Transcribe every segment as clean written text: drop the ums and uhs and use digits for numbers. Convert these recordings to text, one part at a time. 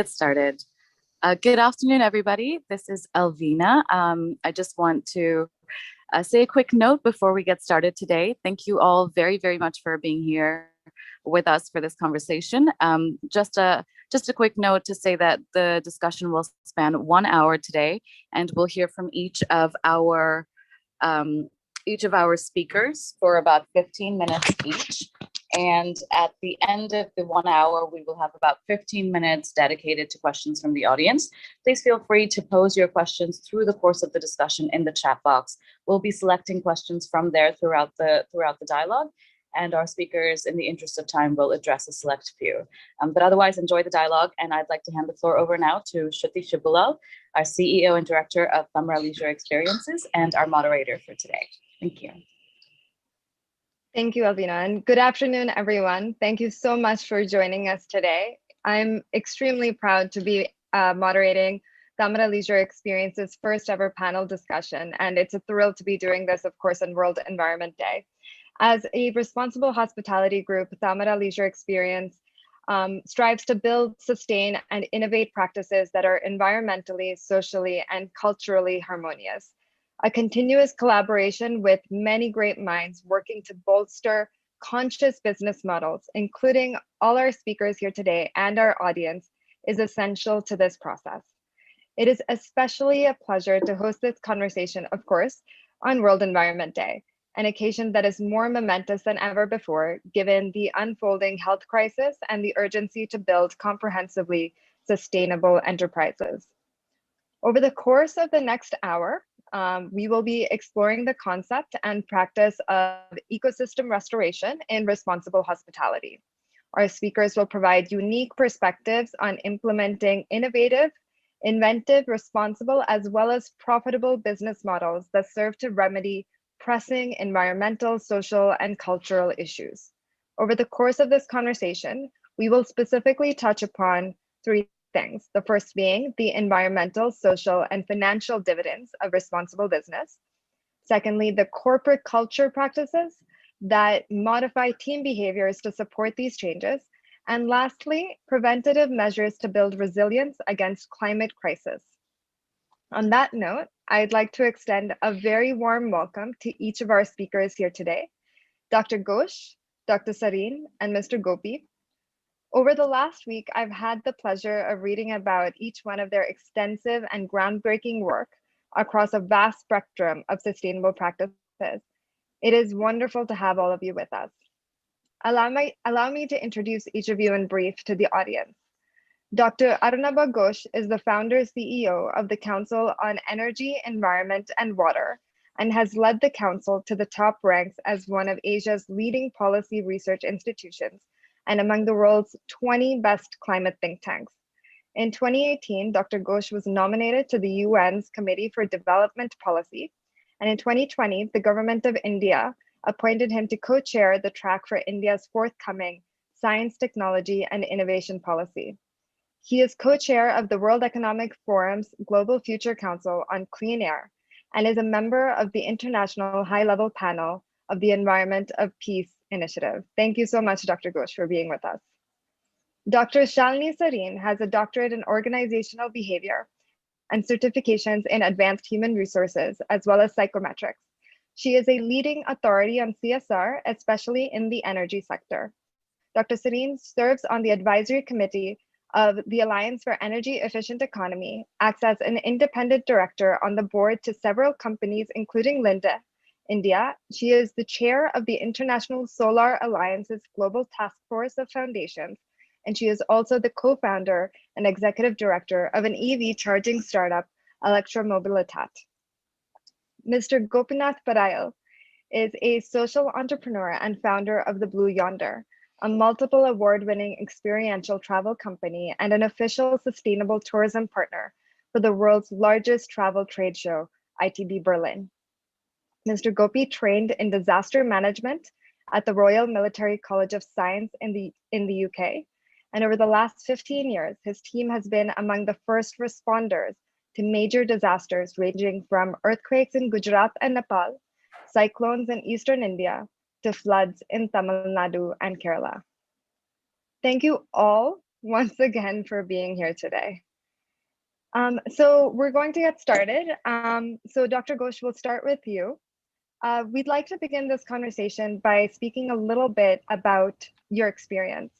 Get started. Good afternoon, everybody. This is Elvina. I just want to say a quick note before we get started today. Thank you all very, very much for being here with us for this conversation. Just a quick note to say that the discussion will span 1 hour today, and we'll hear from each of our speakers for about 15 minutes each. And at the end of the 1 hour, we will have about 15 minutes dedicated to questions from the audience. Please feel free to pose your questions through the course of the discussion in the chat box. We'll be selecting questions from there throughout the dialogue, and our speakers, in the interest of time, will address a select few. But otherwise, enjoy the dialogue, and I'd like to hand the floor over now to Shruti Shibulal, our CEO and Director of Tamara Leisure Experiences, and our moderator for today. Thank you. Thank you, Alvina, and good afternoon, everyone. Thank you so much for joining us today. I'm extremely proud to be moderating Tamara Leisure Experiences' first ever panel discussion, and it's a thrill to be doing this, of course, on World Environment Day. As a responsible hospitality group, Tamara Leisure Experience strives to build, sustain, and innovate practices that are environmentally, socially, and culturally harmonious. A continuous collaboration with many great minds working to bolster conscious business models, including all our speakers here today and our audience, is essential to this process. It is especially a pleasure to host this conversation, of course, on World Environment Day, an occasion that is more momentous than ever before, given the unfolding health crisis and the urgency to build comprehensively sustainable enterprises. Over the course of the next hour, we will be exploring the concept and practice of ecosystem restoration in responsible hospitality. Our speakers will provide unique perspectives on implementing innovative, inventive, responsible, as well as profitable business models that serve to remedy pressing environmental, social, and cultural issues. Over the course of this conversation, we will specifically touch upon three things. The first being the environmental, social, and financial dividends of responsible business. Secondly, the corporate culture practices that modify team behaviors to support these changes. And lastly, preventative measures to build resilience against climate crisis. On that note, I'd like to extend a very warm welcome to each of our speakers here today, Dr. Ghosh, Dr. Sarin, and Mr. Gopi. Over the last week, I've had the pleasure of reading about each one of their extensive and groundbreaking work across a vast spectrum of sustainable practices. It is wonderful to have all of you with us. Allow me to introduce each of you in brief to the audience. Dr. Arunabha Ghosh is the founder CEO of the Council on Energy, Environment, and Water, and has led the council to the top ranks as one of Asia's leading policy research institutions and among the world's 20 best climate think tanks. In 2018, Dr. Ghosh was nominated to the UN's Committee for Development Policy, and in 2020, the government of India appointed him to co-chair the track for India's forthcoming Science, Technology, and Innovation Policy. He is co-chair of the World Economic Forum's Global Future Council on Clean Air and is a member of the International High-Level Panel of the Environment of Peace Initiative. Thank you so much, Dr. Ghosh, for being with us. Dr. Shalini Sarin has a doctorate in organizational behavior and certifications in advanced human resources, as well as psychometrics. She is a leading authority on CSR, especially in the energy sector. Dr. Sarin serves on the advisory committee of the Alliance for Energy Efficient Economy, acts as an independent director on the board to several companies, including Linde, India. She is the chair of the International Solar Alliance's Global Task Force of Foundations, and she is also the co-founder and executive director of an EV charging startup, Elektromobilitat. Mr. Gopinath Parayil is a social entrepreneur and founder of the Blue Yonder, a multiple award-winning experiential travel company and an official sustainable tourism partner for the world's largest travel trade show, ITB Berlin. Mr. Gopi trained in disaster management at the Royal Military College of Science in the UK. And over the last 15 years, his team has been among the first responders to major disasters ranging from earthquakes in Gujarat and Nepal, cyclones in eastern India, to floods in Tamil Nadu and Kerala. Thank you all once again for being here today. So we're going to get started. So Dr. Ghosh, we'll start with you. We'd like to begin this conversation by speaking a little bit about your experience.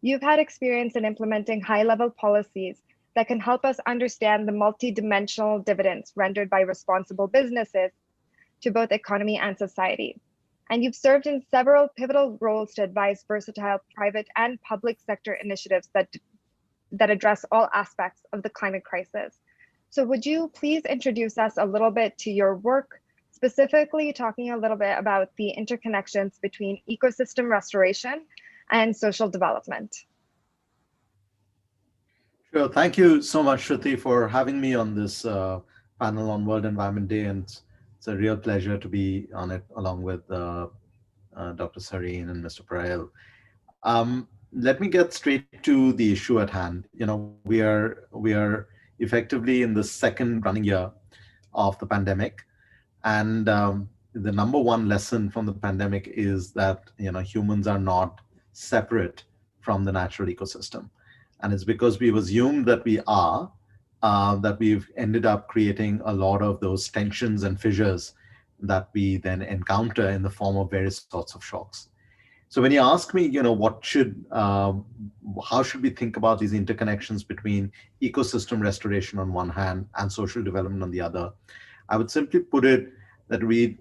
You've had experience in implementing high-level policies that can help us understand the multidimensional dividends rendered by responsible businesses to both economy and society. And you've served in several pivotal roles to advise versatile private and public sector initiatives that address all aspects of the climate crisis. So would you please introduce us a little bit to your work, specifically talking a little bit about the interconnections between ecosystem restoration and social development? Sure. Thank you so much, Shruti, for having me on this panel on World Environment Day. And it's a real pleasure to be on it along with Dr. Sarin and Mr. Parayil. Let me get straight to the issue at hand. We are effectively in the second running year of the pandemic, and the number one lesson from the pandemic is that humans are not separate from the natural ecosystem, and it's because we've assumed that we are that we've ended up creating a lot of those tensions and fissures that we then encounter in the form of various sorts of shocks. So when you ask me, how should we think about these interconnections between ecosystem restoration on one hand and social development on the other, I would simply put it that we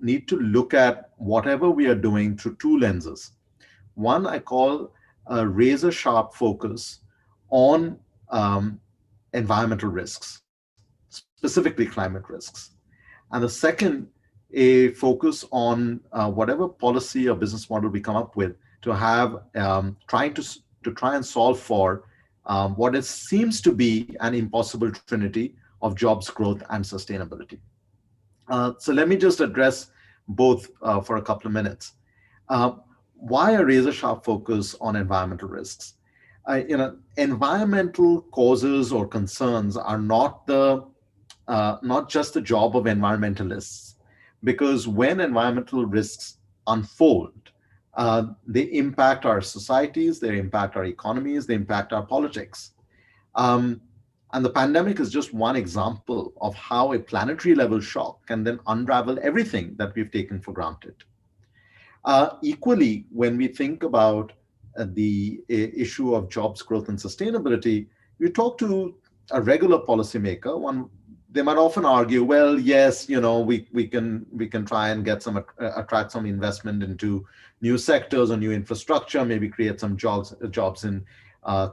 need to look at whatever we are doing through two lenses. One I call a razor sharp focus on environmental risks, specifically climate risks. And the second, a focus on whatever policy or business model we come up with to have try and solve for seems to be an impossible trinity of jobs, growth, and sustainability. So let me just address both for a couple of minutes. Why a razor sharp focus on environmental risks? Environmental causes or concerns are not just the job of environmentalists, because when environmental risks unfold, they impact our societies, they impact our economies, they impact our politics. And the pandemic is just one example of how a planetary level shock can then unravel everything that we've taken for granted. Equally, when we think about the issue of jobs, growth, and sustainability, you talk to a regular policymaker, they might often argue, well, yes, we can try and get attract some investment into new sectors or new infrastructure, maybe create some jobs in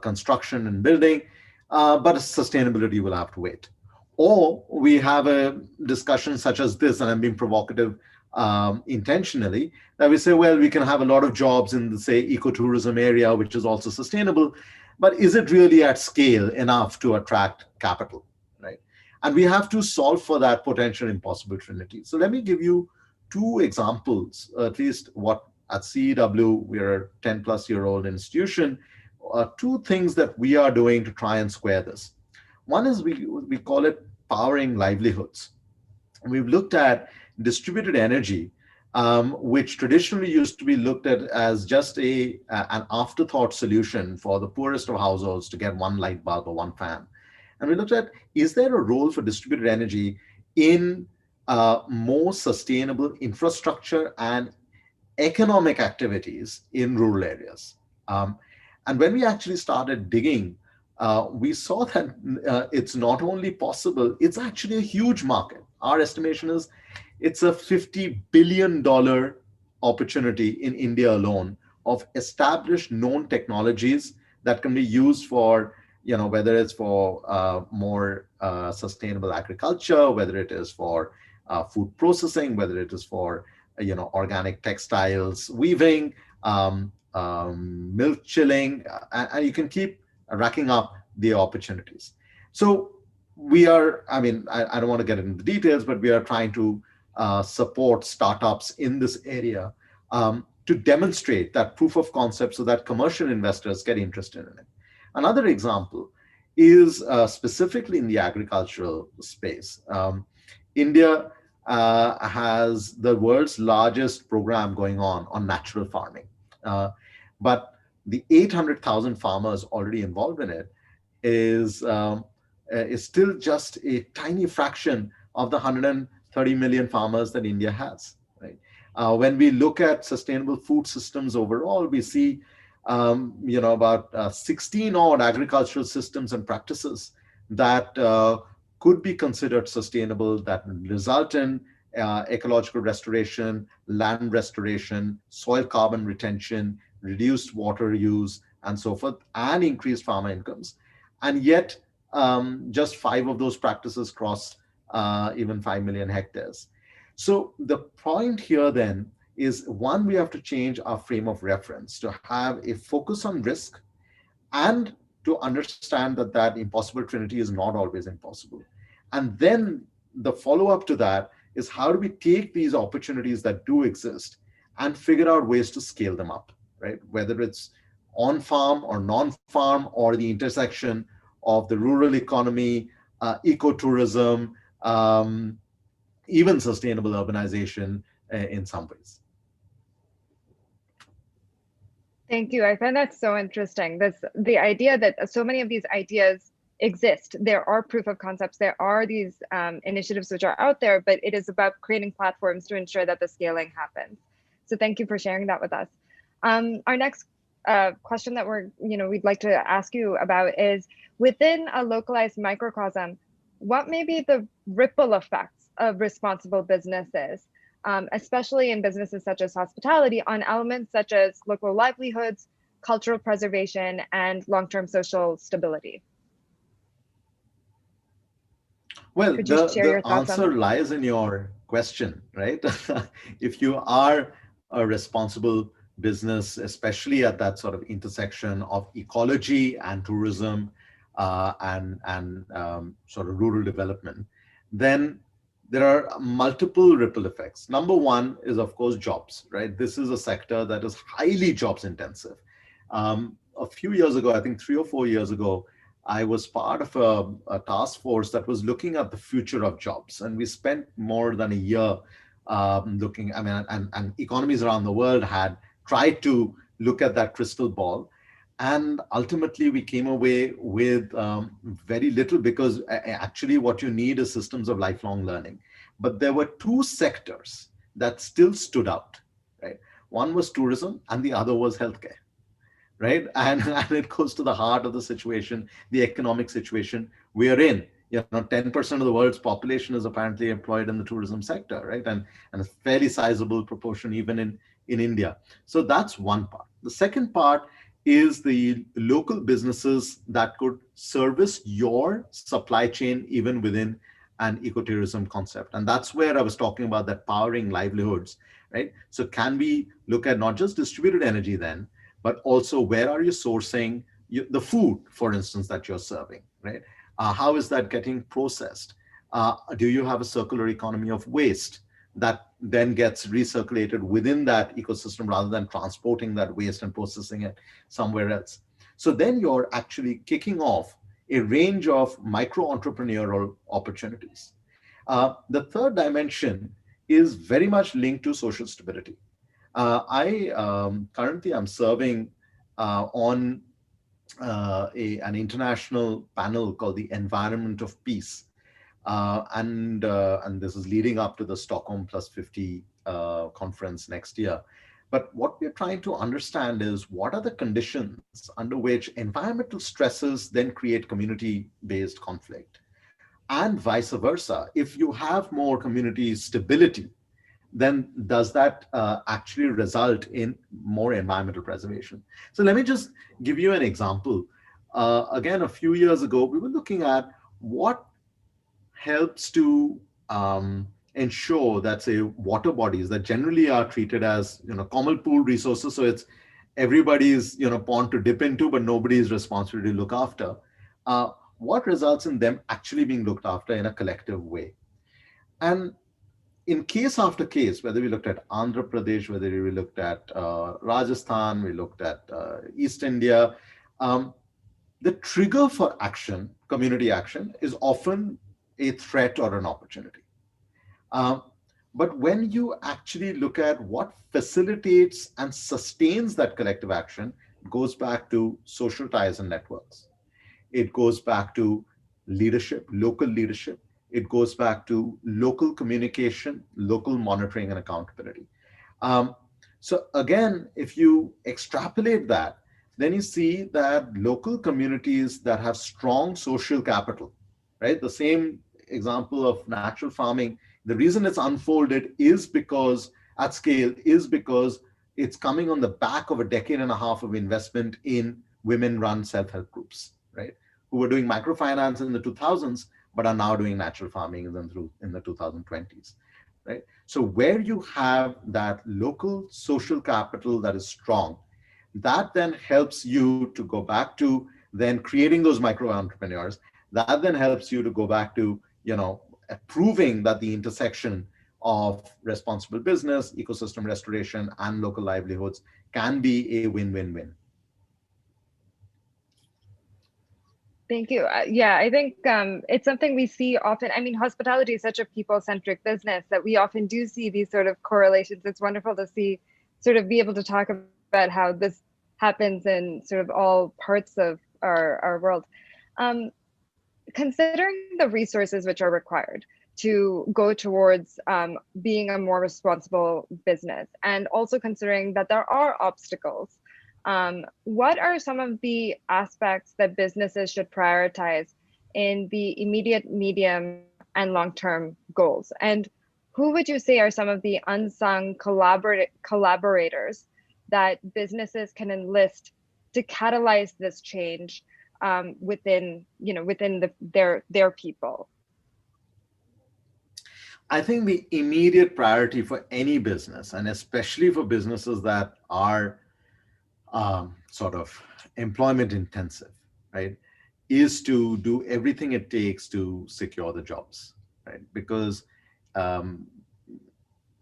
construction and building, but sustainability will have to wait. Or we have a discussion such as this, and I'm being provocative intentionally, that we say, well, we can have a lot of jobs in the, say, ecotourism area, which is also sustainable, but is it really at scale enough to attract capital, right? And we have to solve for that potential impossible trinity. So let me give you two examples, at least what at CEW, we're a 10 plus year old institution, two things that we are doing to try and square this. One is we call it powering livelihoods. We've looked at distributed energy, which traditionally used to be looked at as just an afterthought solution for the poorest of households to get one light bulb or one fan. And we looked at, is there a role for distributed energy in more sustainable infrastructure and economic activities in rural areas? And when we actually started digging, we saw that it's not only possible, it's actually a huge market. Our estimation is it's a $50 billion opportunity in India alone of established known technologies that can be used for, whether it's for more sustainable agriculture, whether it is for food processing, whether it is for, organic textiles, weaving, milk chilling, and you can keep racking up the opportunities. So we are, I don't want to get into the details, but we are trying to support startups in this area to demonstrate that proof of concept so that commercial investors get interested in it. Another example is specifically in the agricultural space. India has the world's largest program going on natural farming. But the 800,000 farmers already involved in it is still just a tiny fraction of the 130 million farmers that India has. Right? When we look at sustainable food systems overall, we see about 16 odd agricultural systems and practices that could be considered sustainable, that result in ecological restoration, land restoration, soil carbon retention, reduced water use, and so forth, and increased farmer incomes. And yet, just 5 of those practices cross even 5 million hectares. So the point here then is, one, we have to change our frame of reference to have a focus on risk and to understand that that impossible trinity is not always impossible. And then the follow-up to that is, how do we take these opportunities that do exist and figure out ways to scale them up, right? Whether it's on farm or non-farm, or the intersection of the rural economy, ecotourism, even sustainable urbanization in some ways. Thank you. I find that so interesting. The idea that so many of these ideas exist. There are proof of concepts. There are these initiatives which are out there, but it is about creating platforms to ensure that the scaling happens. So thank you for sharing that with us. Our next question that we'd like to ask you about is, within a localized microcosm, what may be the ripple effects of responsible businesses, especially in businesses such as hospitality, on elements such as local livelihoods, cultural preservation, and long-term social stability? Well, the answer lies in your question, right? If you are a responsible business, especially at that sort of intersection of ecology and tourism and sort of rural development, then there are multiple ripple effects. Number one is, of course, jobs, right? This is a sector that is highly jobs intensive. A few years ago, I think 3 or 4 years ago, I was part of a task force that was looking at the future of jobs. And we spent more than a year looking, and economies around the world had tried to look at that crystal ball. And ultimately, we came away with very little, because actually what you need is systems of lifelong learning. But there were 2 sectors that still stood out, right? One was tourism and the other was healthcare. Right. And it goes to the heart of the situation, the economic situation we're in. 10% of the world's population is apparently employed in the tourism sector, right? And a fairly sizable proportion even in India. So that's one part. The second part is the local businesses that could service your supply chain even within an ecotourism concept. And that's where I was talking about that powering livelihoods, right? So can we look at not just distributed energy then, but also where are you sourcing the food, for instance, that you're serving, right? How is that getting processed? Do you have a circular economy of waste that then gets recirculated within that ecosystem rather than transporting that waste and processing it somewhere else? So then you're actually kicking off a range of micro-entrepreneurial opportunities. The third dimension is very much linked to social stability. Currently I'm serving on an international panel called the Environment of Peace. And this is leading up to the Stockholm Plus 50 conference next year. But what we're trying to understand is, what are the conditions under which environmental stresses then create community-based conflict? And vice versa. If you have more community stability, then does that actually result in more environmental preservation? So let me just give you an example. Again, a few years ago, we were looking at what helps to ensure that, say, water bodies that generally are treated as common pool resources, so it's everybody's pond to dip into, but nobody's responsibility to look after. What results in them actually being looked after in a collective way? And in case after case, whether we looked at Andhra Pradesh, whether we looked at Rajasthan, we looked at East India, the trigger for action, community action, is often a threat or an opportunity. But when you actually look at what facilitates and sustains that collective action, goes back to social ties and networks. It goes back to leadership, local leadership. It goes back to local communication, local monitoring and accountability. Um, so again, if you extrapolate that, then you see that local communities that have strong social capital, right? The same example of natural farming, the reason it's unfolded is because at scale is because it's coming on the back of a decade and a half of investment in women-run self-help groups, right? Who were doing microfinance in the 2000s, but are now doing natural farming in the 2020s, right? So where you have that local social capital that is strong, that then helps you to go back to then creating those micro entrepreneurs. That then helps you to go back to, proving that the intersection of responsible business, ecosystem restoration, and local livelihoods can be a win-win-win. Thank you. Yeah, I think it's something we see often. I mean, hospitality is such a people-centric business that we often do see these sort of correlations. It's wonderful to see, sort of be able to talk about how this happens in sort of all parts of our world. Considering the resources which are required to go towards being a more responsible business, and also considering that there are obstacles, what are some of the aspects that businesses should prioritize in the immediate, medium, and long-term goals? And who would you say are some of the unsung collaborators that businesses can enlist to catalyze this change within their people? I think the immediate priority for any business, and especially for businesses that are sort of employment intensive, right, is to do everything it takes to secure the jobs, right? Because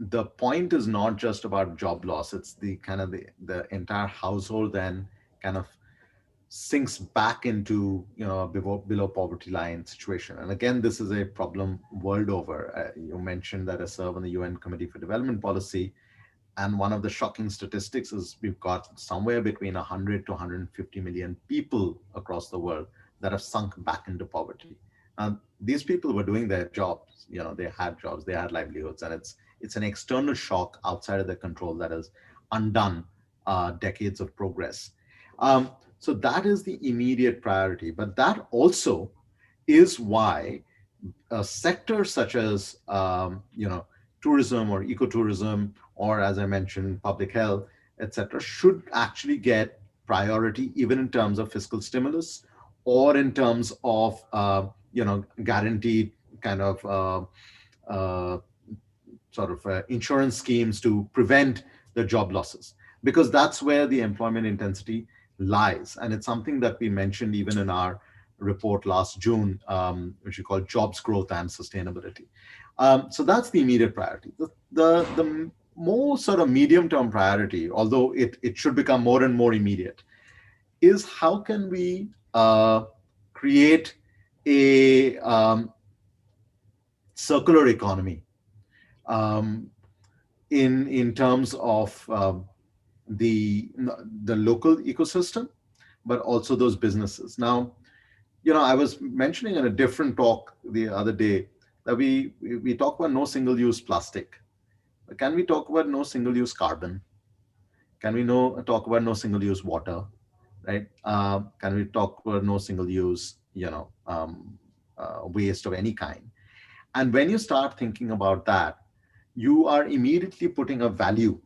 the point is not just about job loss; it's the kind of the entire household then kind of sinks back into below poverty line situation. And again, this is a problem world over. You mentioned that I serve on the UN Committee for Development Policy, and one of the shocking statistics is we've got somewhere between 100 to 150 million people across the world that have sunk back into poverty. These people were doing their jobs, they had jobs, they had livelihoods, and it's an external shock outside of their control that has undone decades of progress. So that is the immediate priority, but that also is why a sector such as tourism or ecotourism, or as I mentioned, public health, etc., should actually get priority, even in terms of fiscal stimulus or in terms of guaranteed kind of insurance schemes to prevent the job losses, because that's where the employment intensity lies. And it's something that we mentioned even in our report last June, which we call Jobs Growth and Sustainability. So that's the immediate priority. The more sort of medium-term priority, although it should become more and more immediate, is how can we create a circular economy in terms of the local ecosystem, but also those businesses. Now, I was mentioning in a different talk the other day that we talk about no single-use plastic. Can we talk about no single-use carbon? Can we talk about no single-use water, right? Can we talk about no single-use, waste of any kind? And when you start thinking about that, you are immediately putting a value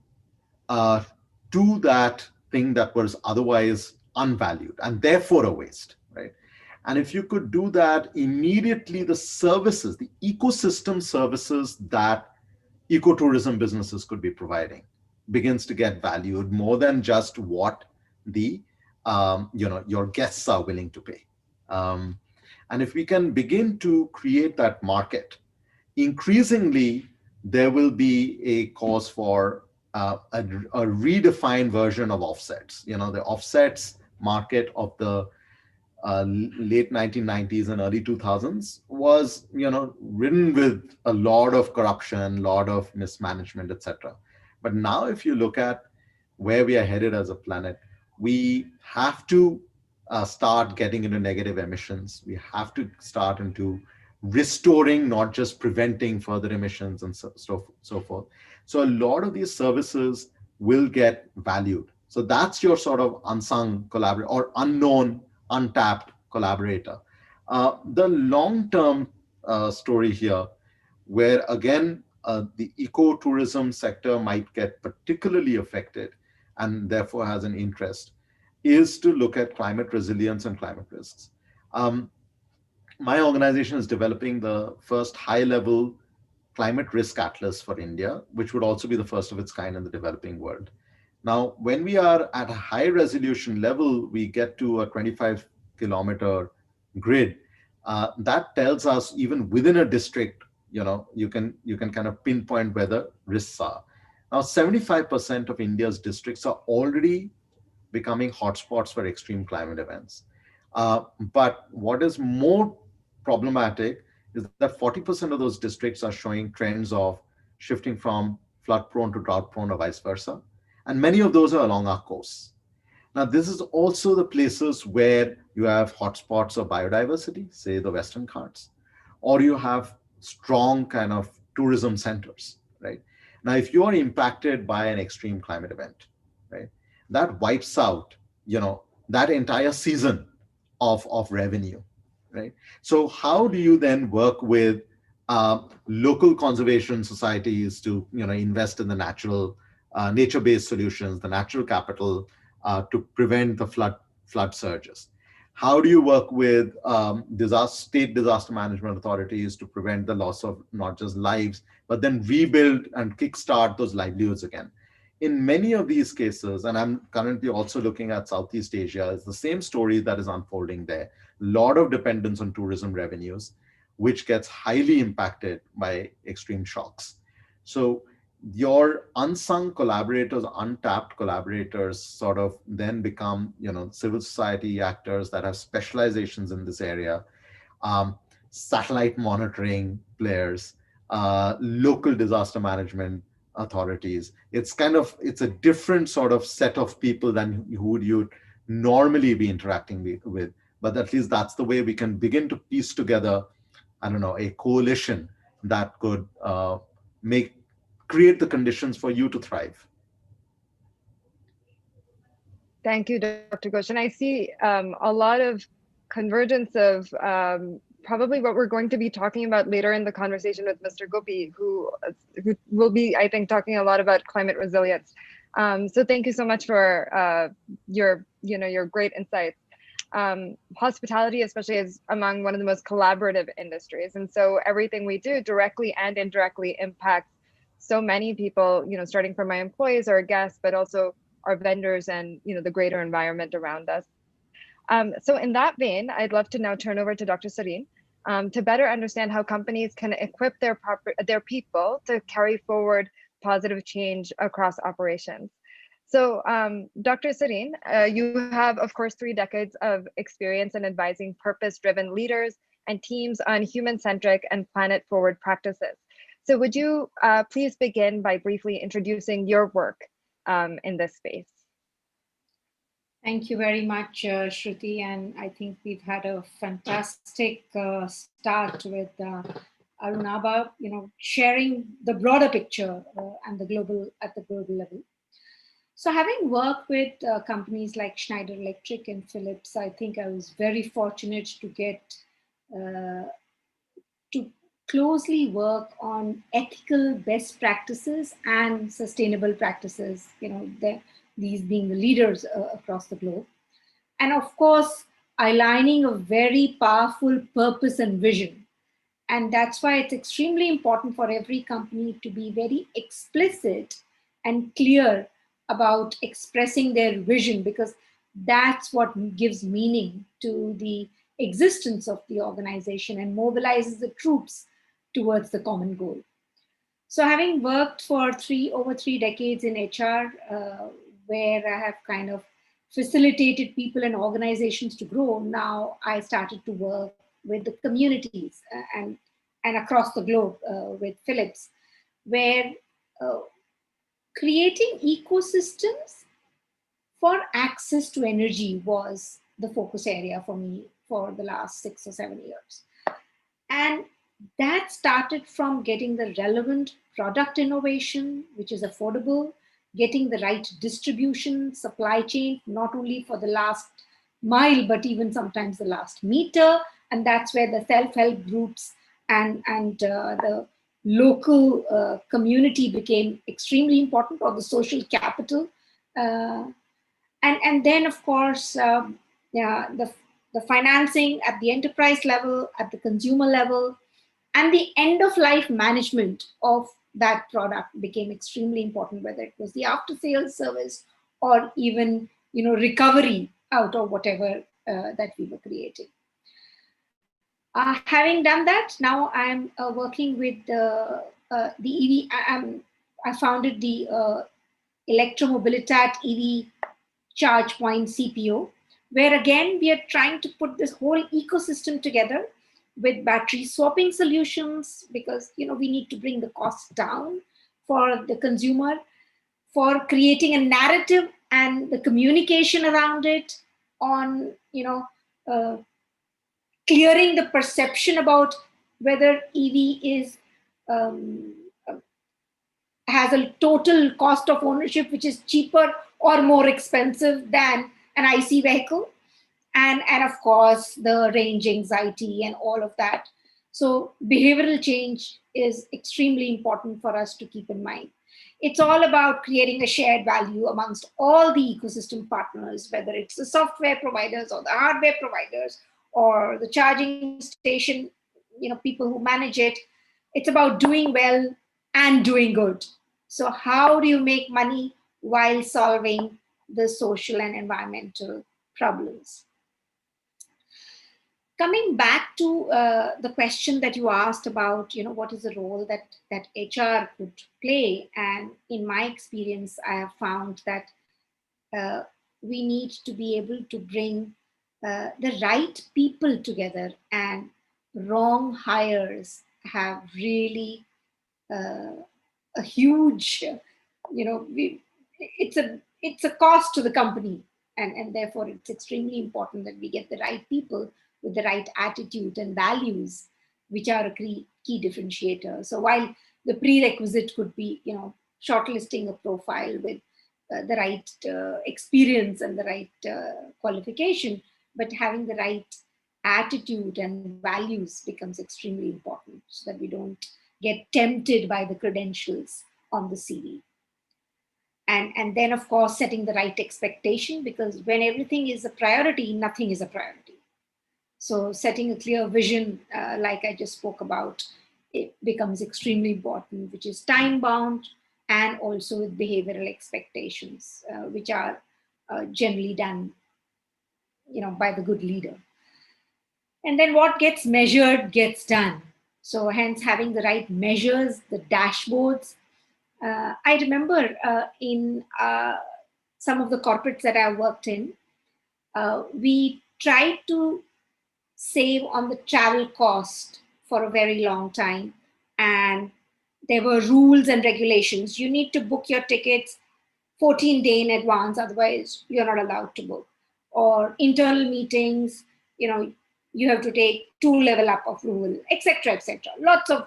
to that thing that was otherwise unvalued and therefore a waste, right? And if you could do that immediately, the services, the ecosystem services that ecotourism businesses could be providing begins to get valued more than just what the your guests are willing to pay. And if we can begin to create that market, increasingly there will be a cause for a redefined version of offsets. The offsets market of the late 1990s and early 2000s was ridden with a lot of corruption, a lot of mismanagement, etc. But now if you look at where we are headed as a planet, we have to start getting into negative emissions. We have to start into restoring, not just preventing further emissions and so forth. So a lot of these services will get valued. So that's your sort of unsung collaborator or unknown, untapped collaborator. The long-term story here, where again, the ecotourism sector might get particularly affected and therefore has an interest, is to look at climate resilience and climate risks. My organization is developing the first high-level climate risk atlas for India, which would also be the first of its kind in the developing world. Now, when we are at a high resolution level, we get to a 25-kilometer grid. That tells us even within a district, you can kind of pinpoint where the risks are. Now, 75% of India's districts are already becoming hotspots for extreme climate events. But what is more problematic is that 40% of those districts are showing trends of shifting from flood prone to drought prone or vice versa. And many of those are along our coasts. Now, this is also the places where you have hotspots of biodiversity, say the Western Ghats, or you have strong kind of tourism centers, right? Now, if you are impacted by an extreme climate event, right, that wipes out, that entire season of revenue, right? So how do you then work with local conservation societies to invest in the natural nature-based solutions, the natural capital to prevent the flood surges? How do you work with state disaster management authorities to prevent the loss of not just lives, but then rebuild and kickstart those livelihoods again? In many of these cases, and I'm currently also looking at Southeast Asia, it's the same story that is unfolding there. A lot of dependence on tourism revenues, which gets highly impacted by extreme shocks. So your unsung collaborators, untapped collaborators sort of then become, civil society actors that have specializations in this area, satellite monitoring players, local disaster management authorities. It's a different sort of set of people than who you'd normally be interacting with. But at least that's the way we can begin to piece together, a coalition that could create the conditions for you to thrive. Thank you, Dr. Ghosh. And I see a lot of convergence of probably what we're going to be talking about later in the conversation with Mr. Gopi, who will be, I think, talking a lot about climate resilience. So thank you so much for your great insights. Hospitality, especially, is among one of the most collaborative industries. And so everything we do directly and indirectly impacts so many people, starting from my employees or guests, but also our vendors and the greater environment around us. So in that vein, I'd love to now turn over to Dr. Sarin to better understand how companies can equip their people to carry forward positive change across operations. So Dr. Sarin, you have, of course, 3 decades of experience in advising purpose-driven leaders and teams on human-centric and planet-forward practices. So would you please begin by briefly introducing your work in this space? Thank you very much, Shruti. And I think we've had a fantastic start with Arunabha, sharing the broader picture and at the global level. So having worked with companies like Schneider Electric and Philips, I think I was very fortunate to get to closely work on ethical best practices and sustainable practices, these being the leaders across the globe. And of course, aligning a very powerful purpose and vision. And that's why it's extremely important for every company to be very explicit and clear about expressing their vision, because that's what gives meaning to the existence of the organization and mobilizes the troops towards the common goal. So having worked for over 3 decades in HR, where I have kind of facilitated people and organizations to grow, now I started to work with the communities and across the globe with Philips, where creating ecosystems for access to energy was the focus area for me for the last 6 or 7 years. And that started from getting the relevant product innovation, which is affordable, getting the right distribution, supply chain, not only for the last mile, but even sometimes the last meter. And that's where the self-help groups and the local community became extremely important, or the social capital. And then, of course, yeah, the financing at the enterprise level, at the consumer level, and the end of life management of that product became extremely important, whether it was the after sales service or even recovery out of whatever that we were creating. Having done that, now I'm working with the EV. I founded the Elektromobilitat EV charge point CPO, where again we are trying to put this whole ecosystem together with battery swapping solutions, because we need to bring the cost down for the consumer, for creating a narrative and the communication around it, on clearing the perception about whether EV is has a total cost of ownership which is cheaper or more expensive than an IC vehicle. And of course, the range anxiety and all of that. So behavioral change is extremely important for us to keep in mind. It's all about creating a shared value amongst all the ecosystem partners, whether it's the software providers or the hardware providers or the charging station, people who manage it. It's about doing well and doing good. So how do you make money while solving the social and environmental problems? Coming back to the question that you asked about, what is the role that HR could play? And in my experience, I have found that we need to be able to bring the right people together, and wrong hires have really a huge, it's a cost to the company. And therefore, it's extremely important that we get the right people with the right attitude and values, which are a key differentiator. So while the prerequisite could be, shortlisting a profile with the right experience and the right qualification, but having the right attitude and values becomes extremely important, so that we don't get tempted by the credentials on the CV. And then, of course, setting the right expectation, because when everything is a priority, nothing is a priority. So setting a clear vision, like I just spoke about, it becomes extremely important, which is time-bound, and also with behavioral expectations, which are generally done, by the good leader. And then what gets measured gets done. So hence, having the right measures, the dashboards. I remember in some of the corporates that I worked in, we tried to save on the travel cost for a very long time. And there were rules and regulations. You need to book your tickets 14 days in advance, otherwise you're not allowed to book. Or internal meetings, you have to take 2 level up of rule, etc., etc. Lots of,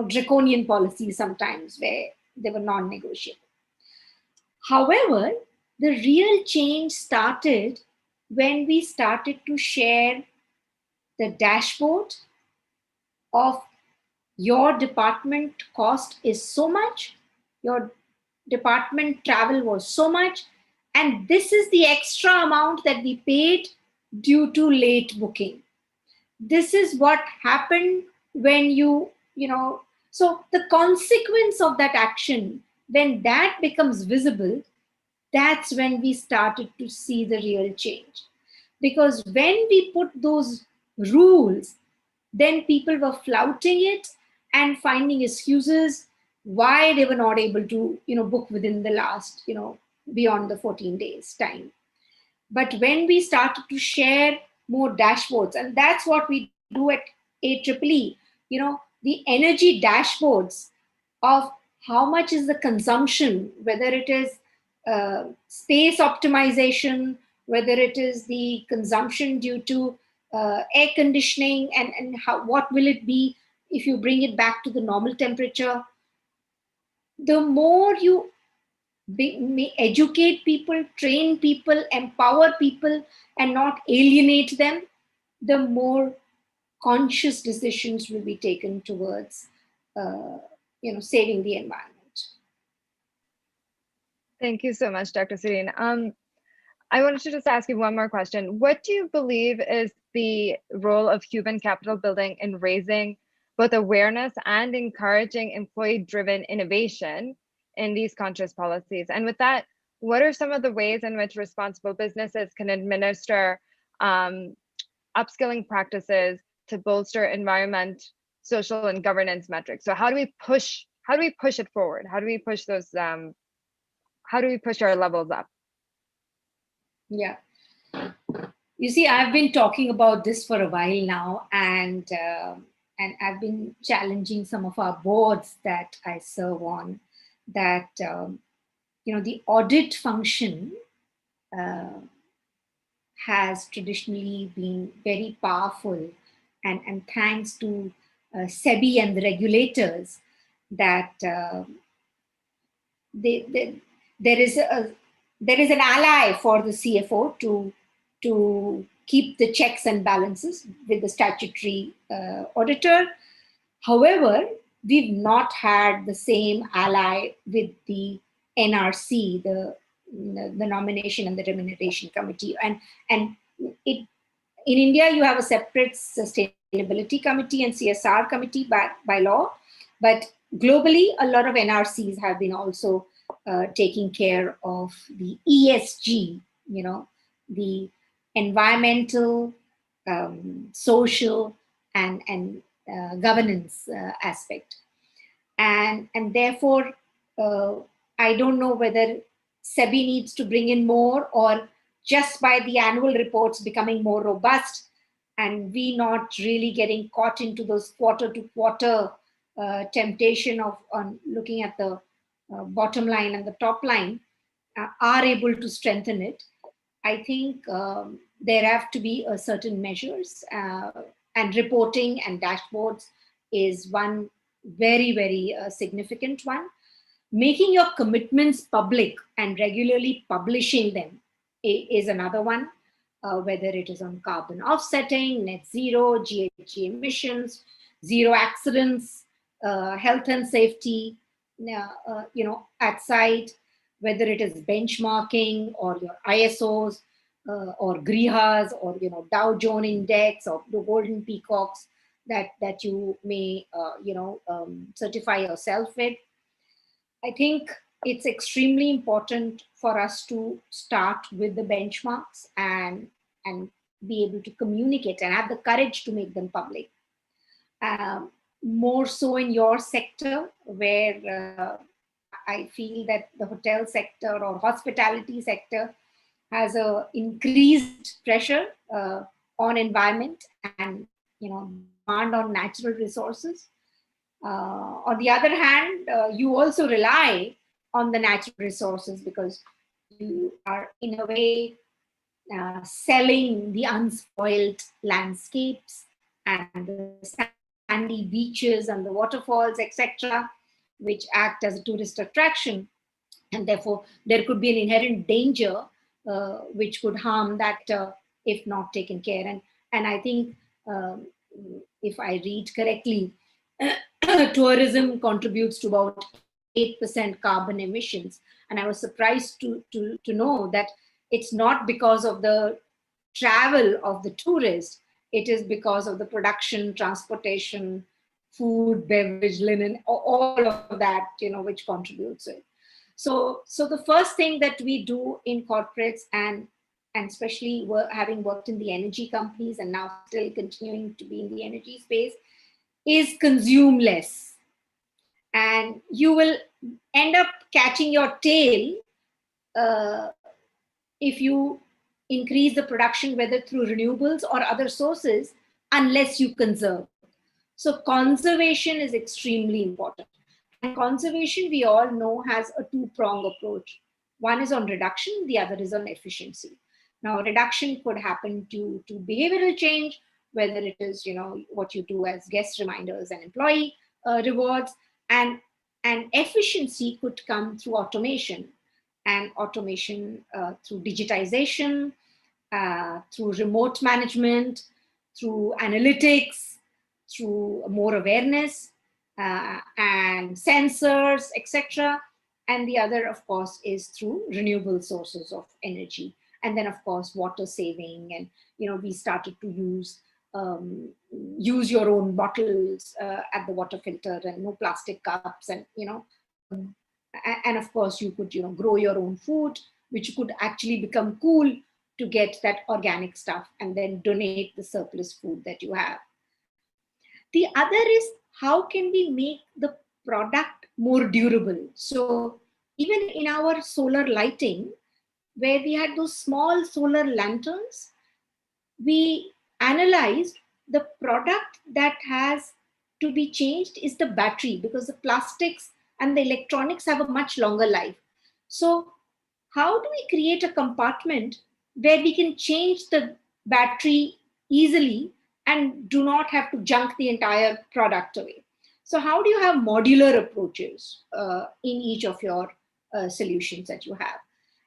draconian policies sometimes where they were non-negotiable. However, the real change started when we started to share the dashboard of your department cost is so much, your department travel was so much, and this is the extra amount that we paid due to late booking. This is what happened when so the consequence of that action, when that becomes visible, that's when we started to see the real change. Because when we put those rules, then people were flouting it and finding excuses why they were not able to, book within the last, beyond the 14 days time. But when we started to share more dashboards, and that's what we do at AEEE, the energy dashboards of how much is the consumption, whether it is space optimization, whether it is the consumption due to air conditioning, and what will it be if you bring it back to the normal temperature. The more you educate people, train people, empower people, and not alienate them, the more conscious decisions will be taken towards saving the environment. Thank you so much, Dr. Sarin. I wanted to just ask you one more question. What do you believe is the role of human capital building in raising both awareness and encouraging employee-driven innovation in these conscious policies? And with that, what are some of the ways in which responsible businesses can administer upskilling practices to bolster environment, social, and governance metrics? So how do we push it forward? How do we push those? How do we push our levels up? Yeah. You see, I've been talking about this for a while now, and I've been challenging some of our boards that I serve on, that the audit function has traditionally been very powerful, and thanks to SEBI and the regulators, that there is an ally for the CFO to keep the checks and balances with the statutory auditor. However, we've not had the same ally with the NRC, the Nomination and the Remuneration Committee. And in India, you have a separate Sustainability Committee and CSR Committee by law. But globally, a lot of NRCs have been also taking care of the ESG, the environmental, social, and governance aspect. And therefore, I don't know whether SEBI needs to bring in more, or just by the annual reports becoming more robust, and we not really getting caught into those quarter to quarter temptation of on looking at the bottom line and the top line, are able to strengthen it. I think there have to be certain measures, and reporting and dashboards is one very, very significant one. Making your commitments public and regularly publishing them is another one, whether it is on carbon offsetting, net zero, GHG emissions, zero accidents, health and safety, at site, whether it is benchmarking or your ISOs, or Grihas, or Dow Jones Index, or the Golden Peacocks that you may certify yourself with. I think it's extremely important for us to start with the benchmarks and be able to communicate and have the courage to make them public. More so in your sector, where I feel that the hotel sector or hospitality sector has a increased pressure on environment and demand on natural resources. On the other hand, you also rely on the natural resources because you are in a way selling the unspoiled landscapes and the sandy beaches and the waterfalls, etc., which act as a tourist attraction. And therefore, there could be an inherent danger which could harm that if not taken care. And I think if I read correctly, tourism contributes to about 8% carbon emissions. And I was surprised to know that it's not because of the travel of the tourist, it is because of the production, transportation, food, beverage, linen, all of that, which contributes to it. So the first thing that we do in corporates, and especially having worked in the energy companies and now still continuing to be in the energy space, is consume less. And you will end up catching your tail if you increase the production, whether through renewables or other sources, unless you conserve. So conservation is extremely important. And conservation, we all know, has a two-pronged approach. One is on reduction, the other is on efficiency. Now, reduction could happen due to behavioral change, whether it is, what you do as guest reminders and employee rewards, and efficiency could come through automation, and automation through digitization, through remote management, through analytics, through more awareness, and sensors, etc. And the other, of course, is through renewable sources of energy. And then, of course, water saving. And, we started to use your own bottles at the water filter, and no plastic cups. And, and of course, you could, grow your own food, which could actually become cool to get that organic stuff and then donate the surplus food that you have. The other is, how can we make the product more durable? So even in our solar lighting, where we had those small solar lanterns, we analyzed the product that has to be changed is the battery, because the plastics and the electronics have a much longer life. So how do we create a compartment where we can change the battery easily and do not have to junk the entire product away? So how do you have modular approaches in each of your solutions that you have?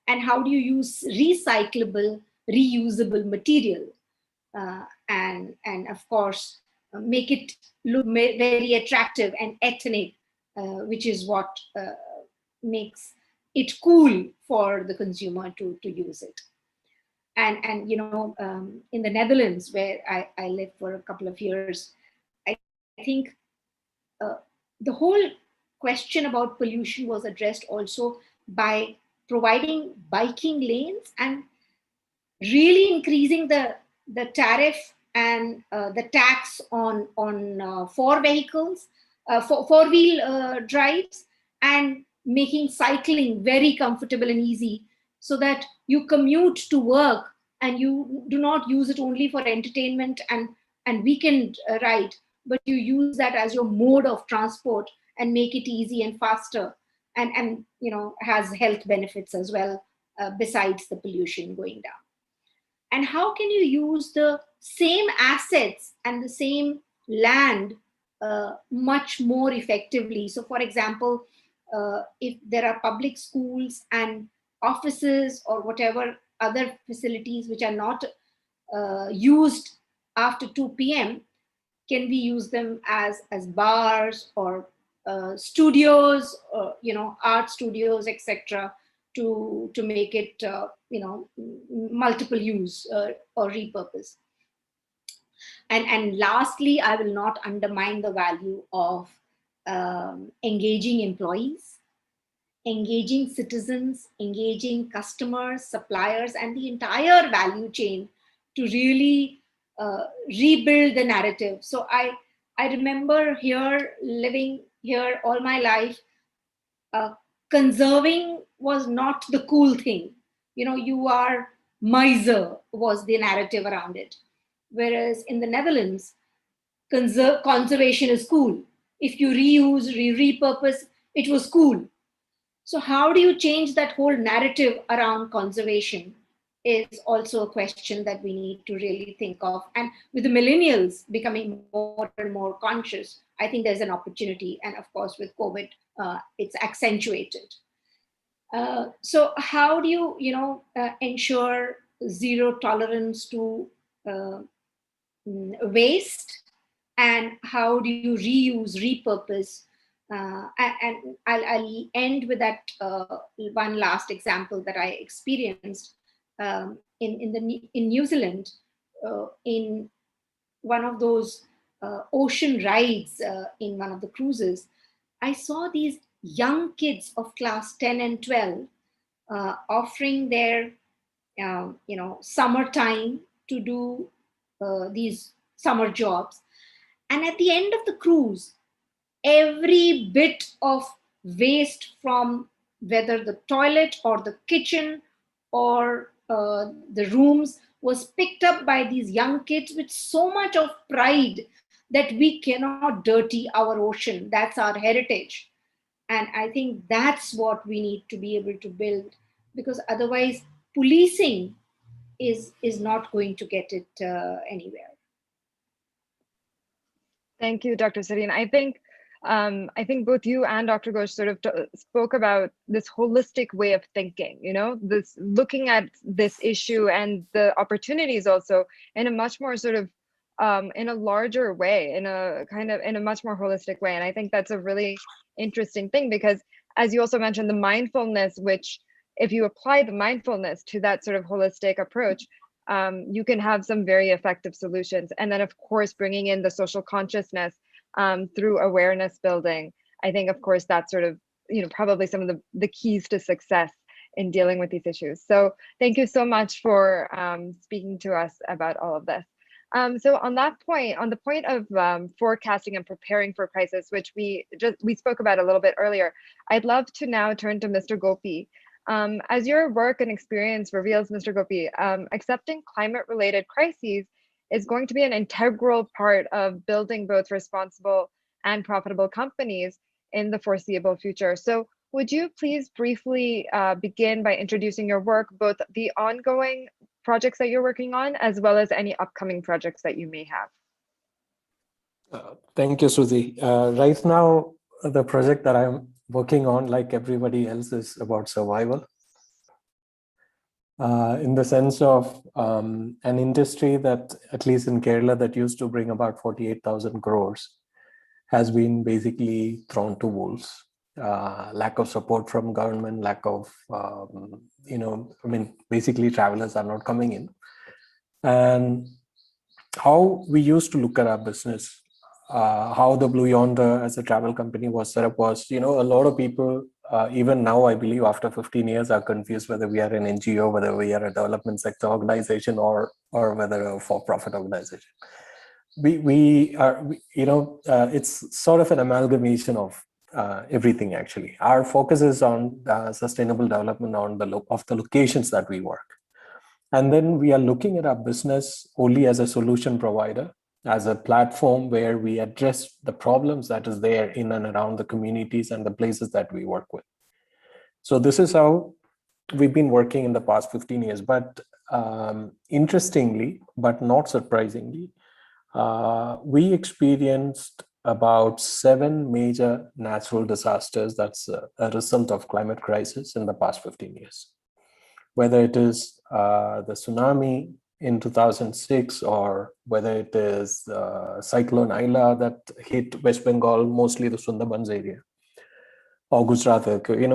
And how do you use recyclable, reusable material? And of course, make it look very attractive and ethnic, which is what makes it cool for the consumer to use it. And in the Netherlands, where I lived for a couple of years, I think the whole question about pollution was addressed also by providing biking lanes and really increasing the tariff and the tax on four-wheel drives, and making cycling very comfortable and easy, so that you commute to work and you do not use it only for entertainment and weekend ride, but you use that as your mode of transport and make it easy and faster, and has health benefits as well, besides the pollution going down. And how can you use the same assets and the same land much more effectively? So for example, if there are public schools and offices or whatever other facilities which are not used after 2 p.m., can we use them as bars or studios, or art studios, etc., to make it multiple use or repurpose? And lastly, I will not undermine the value of engaging employees, engaging citizens, engaging customers, suppliers, and the entire value chain to really rebuild the narrative. So I remember living here all my life, conserving was not the cool thing. You are miser was the narrative around it. Whereas in the Netherlands, conservation is cool. If you reuse, repurpose, it was cool. So how do you change that whole narrative around conservation is also a question that we need to really think of. And with the millennials becoming more and more conscious, I think there's an opportunity. And of course, with COVID, it's accentuated. So how do you, ensure zero tolerance to waste? And how do you reuse, repurpose? And I'll end with that one last example that I experienced in New Zealand, in one of those ocean rides in one of the cruises. I saw these young kids of class 10 and 12 offering their summertime to do these summer jobs. And at the end of the cruise, every bit of waste from whether the toilet or the kitchen or the rooms was picked up by these young kids with so much of pride that we cannot dirty our ocean. That's our heritage. And I think that's what we need to be able to build because otherwise policing is not going to get it anywhere. Thank you, Dr. Sarin. I think both you and Dr. Ghosh sort of spoke about this holistic way of thinking, this looking at this issue and the opportunities also in a much more sort of in a larger way, in a much more holistic way. And I think that's a really interesting thing, because as you also mentioned, the mindfulness, which if you apply the mindfulness to that sort of holistic approach, you can have some very effective solutions. And then, of course, bringing in the social consciousness through awareness building. I think, of course, that's sort of, probably some of the keys to success in dealing with these issues. So thank you so much for speaking to us about all of this. So on that point, on the point of forecasting and preparing for crisis, which we spoke about a little bit earlier, I'd love to now turn to Mr. Gopi. As your work and experience reveals, Mr. Gopi, accepting climate-related crises is going to be an integral part of building both responsible and profitable companies in the foreseeable future. So would you please briefly begin by introducing your work, both the ongoing projects that you're working on, as well as any upcoming projects that you may have? Thank you, Shruti. Right now, the project that I'm working on, like everybody else, is about survival. In the sense of an industry that, at least in Kerala, that used to bring about 48,000 crores, has been basically thrown to wolves. Lack of support from government, lack of, basically travelers are not coming in. And how we used to look at our business, how the Blue Yonder as a travel company was set up was, a lot of people, even now, I believe after 15 years, are confused whether we are an NGO, whether we are a development sector organization, or whether a for-profit organization. We are, it's sort of an amalgamation of everything, actually. Our focus is on sustainable development of the locations that we work. And then we are looking at our business only as a solution provider, as a platform where we address the problems that is there in and around the communities and the places that we work with. So this is how we've been working in the past 15 years. But interestingly, but not surprisingly, we experienced about 7 major natural disasters that's a result of climate crisis in the past 15 years. Whether it is the tsunami in 2006, or whether it is Cyclone Aila that hit West Bengal, mostly the Sundarbans area, or Gujarat earthquake.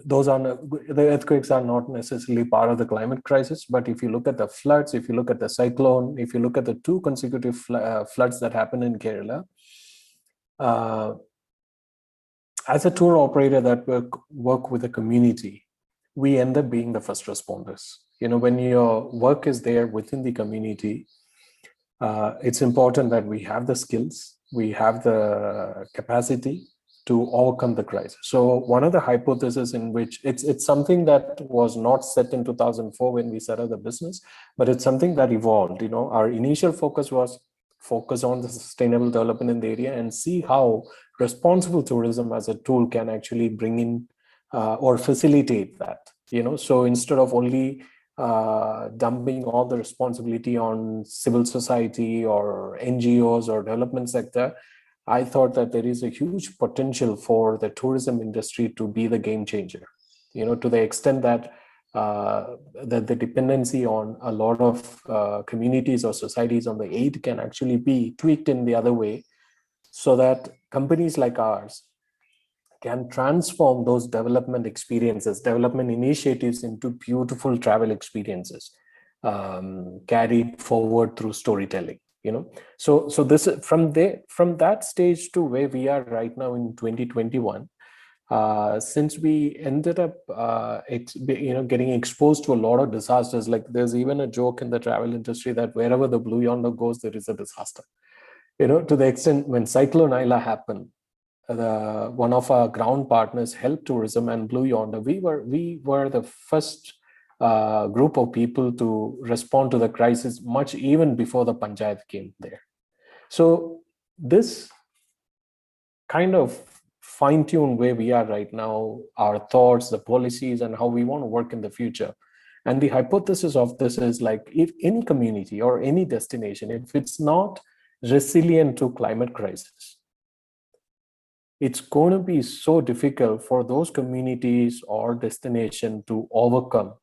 Those are the earthquakes are not necessarily part of the climate crisis. But if you look at the floods, if you look at the cyclone, if you look at the 2 consecutive floods that happened in Kerala, as a tour operator that work with a community, we end up being the first responders. When your work is there within the community, it's important that we have the skills, we have the capacity to overcome the crisis. So one of the hypotheses in which it's something that was not set in 2004 when we set up the business, but it's something that evolved. Our initial focus was focus on the sustainable development in the area and see how responsible tourism as a tool can actually bring in or facilitate that. So instead of only dumping all the responsibility on civil society or NGOs or development sector, I thought that there is a huge potential for the tourism industry to be the game changer, to the extent that that the dependency on a lot of communities or societies on the aid can actually be tweaked in the other way, so that companies like ours can transform those development experiences, development initiatives into beautiful travel experiences, carried forward through storytelling. So this from that stage to where we are right now in 2021. Since we ended up, getting exposed to a lot of disasters, like there's even a joke in the travel industry that wherever the Blue Yonder goes, there is a disaster. To the extent when Cyclone Aila happened, one of our ground partners, Help Tourism and Blue Yonder, we were the first group of people to respond to the crisis much even before the panchayat came there. So this kind of fine-tune where we are right now, our thoughts, the policies, and how we want to work in the future. And the hypothesis of this is like, if any community or any destination, if it's not resilient to climate crisis, it's going to be so difficult for those communities or destination to overcome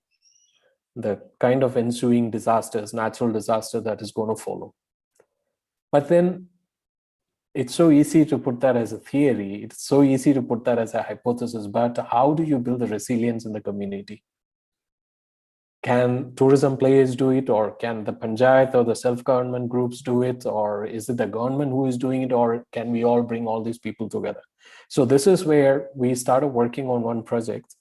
the kind of ensuing disasters, natural disaster that is going to follow. But then it's so easy to put that as a theory. It's so easy to put that as a hypothesis, but how do you build the resilience in the community? Can tourism players do it, or can the panchayat or the self-government groups do it, or is it the government who is doing it, or can we all bring all these people together? So this is where we started working on one project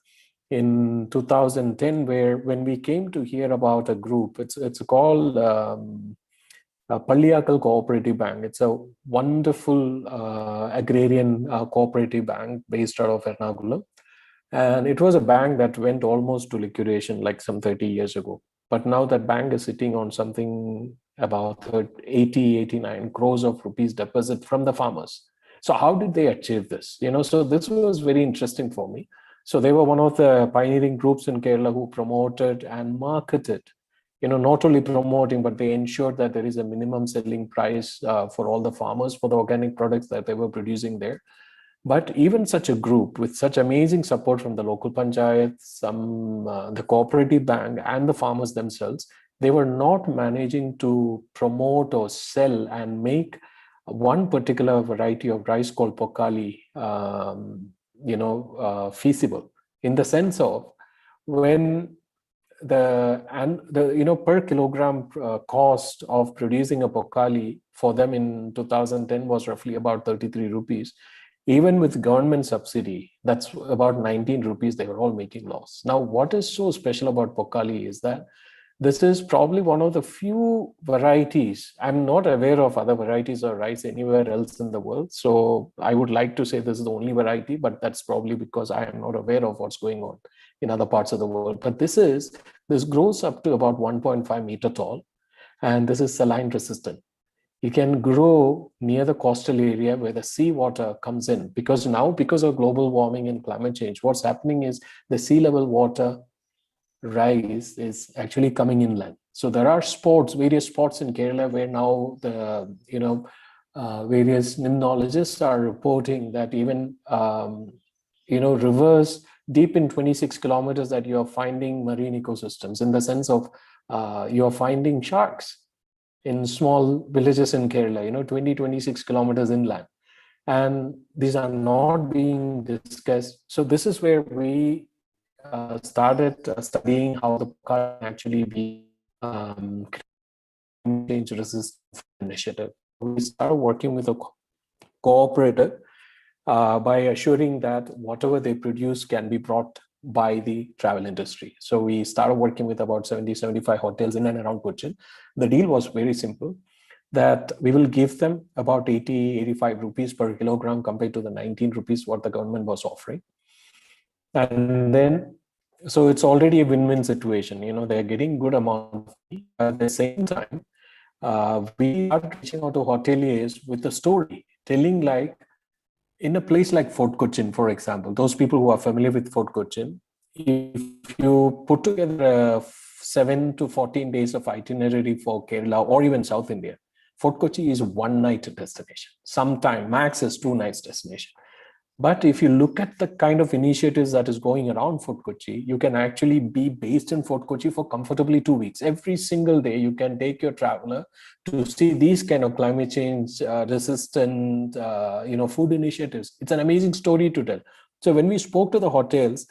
in 2010, where when we came to hear about a group, it's called Palliyakal Cooperative Bank. It's a wonderful agrarian cooperative bank based out of Ernakulam. And it was a bank that went almost to liquidation like some 30 years ago. But now that bank is sitting on something about 89 crores of rupees deposit from the farmers. So how did they achieve this? So this was very interesting for me. So they were one of the pioneering groups in Kerala who promoted and marketed, not only promoting, but they ensured that there is a minimum selling price for all the farmers for the organic products that they were producing there. But even such a group with such amazing support from the local panchayat, the cooperative bank, and the farmers themselves, they were not managing to promote or sell and make one particular variety of rice called pokali, feasible, in the sense of when the per kilogram cost of producing a pokali for them in 2010 was roughly about 33 rupees. Even with government subsidy, that's about 19 rupees, they were all making loss. Now, what is so special about pokali is that this is probably one of the few varieties. I'm not aware of other varieties of rice anywhere else in the world. So I would like to say this is the only variety, but that's probably because I am not aware of what's going on in other parts of the world. But this grows up to about 1.5 meter tall, and this is saline resistant. It can grow near the coastal area where the seawater comes in, because of global warming and climate change, what's happening is the sea level water rise is actually coming inland. So there are various spots in Kerala where now the various limnologists are reporting that even rivers deep in 26 kilometers that you are finding marine ecosystems, in the sense of you are finding sharks in small villages in Kerala, 26 kilometers inland. And these are not being discussed. So this is where we started studying how the can actually be change resistant initiative. We started working with a cooperative by assuring that whatever they produce can be brought by the travel industry. So we started working with about 75 hotels in and around Cochin. The deal was very simple, that we will give them about 85 rupees per kilogram compared to the 19 rupees what the government was offering. And then, so it's already a win-win situation. They're getting good amount of money. At the same time, we are reaching out to hoteliers with a story, telling like, in a place like Fort Cochin, for example, those people who are familiar with Fort Cochin, if you put together 7 to 14 days of itinerary for Kerala or even South India, Fort Kochi is one night destination. Sometime max is 2 nights destination. But if you look at the kind of initiatives that is going around Fort Kochi, you can actually be based in Fort Kochi for comfortably 2 weeks. Every single day, you can take your traveler to see these kind of climate change resistant, food initiatives. It's an amazing story to tell. So when we spoke to the hotels,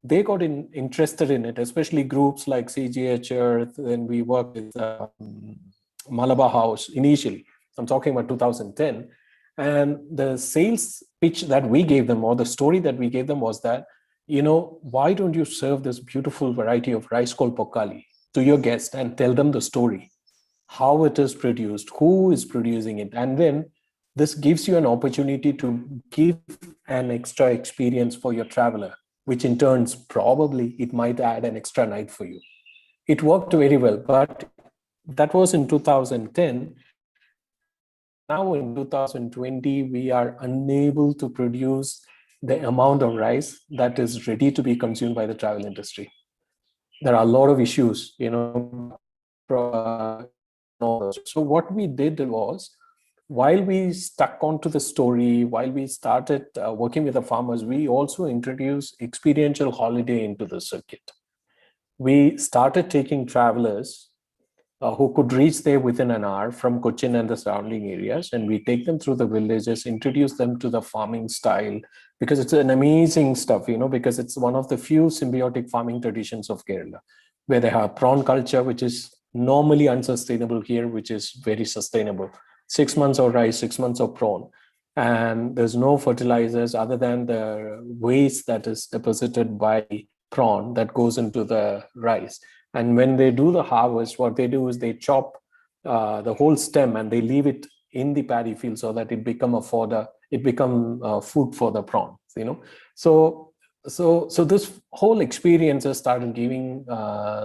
they got interested in it, especially groups like CGH Earth, and we worked with Malabar House initially. I'm talking about 2010. And the sales pitch that we gave them, or the story that we gave them, was that, why don't you serve this beautiful variety of rice called pokali to your guest and tell them the story, how it is produced, who is producing it. And then this gives you an opportunity to give an extra experience for your traveler, which in turns, probably it might add an extra night for you. It worked very well, but that was in 2010. Now in 2020, we are unable to produce the amount of rice that is ready to be consumed by the travel industry. There are a lot of issues, so what we did was, while we stuck onto the story, while we started working with the farmers, we also introduced experiential holiday into the circuit. We started taking travelers who could reach there within an hour from Cochin and the surrounding areas, and we take them through the villages, introduce them to the farming style, because it's an amazing stuff, because it's one of the few symbiotic farming traditions of Kerala, where they have prawn culture, which is normally unsustainable here, which is very sustainable. 6 months of rice, 6 months of prawn, and there's no fertilizers other than the waste that is deposited by prawn that goes into the rice. And when they do the harvest, what they do is they chop the whole stem and they leave it in the paddy field so that it become food for the prawns. So this whole experience has started giving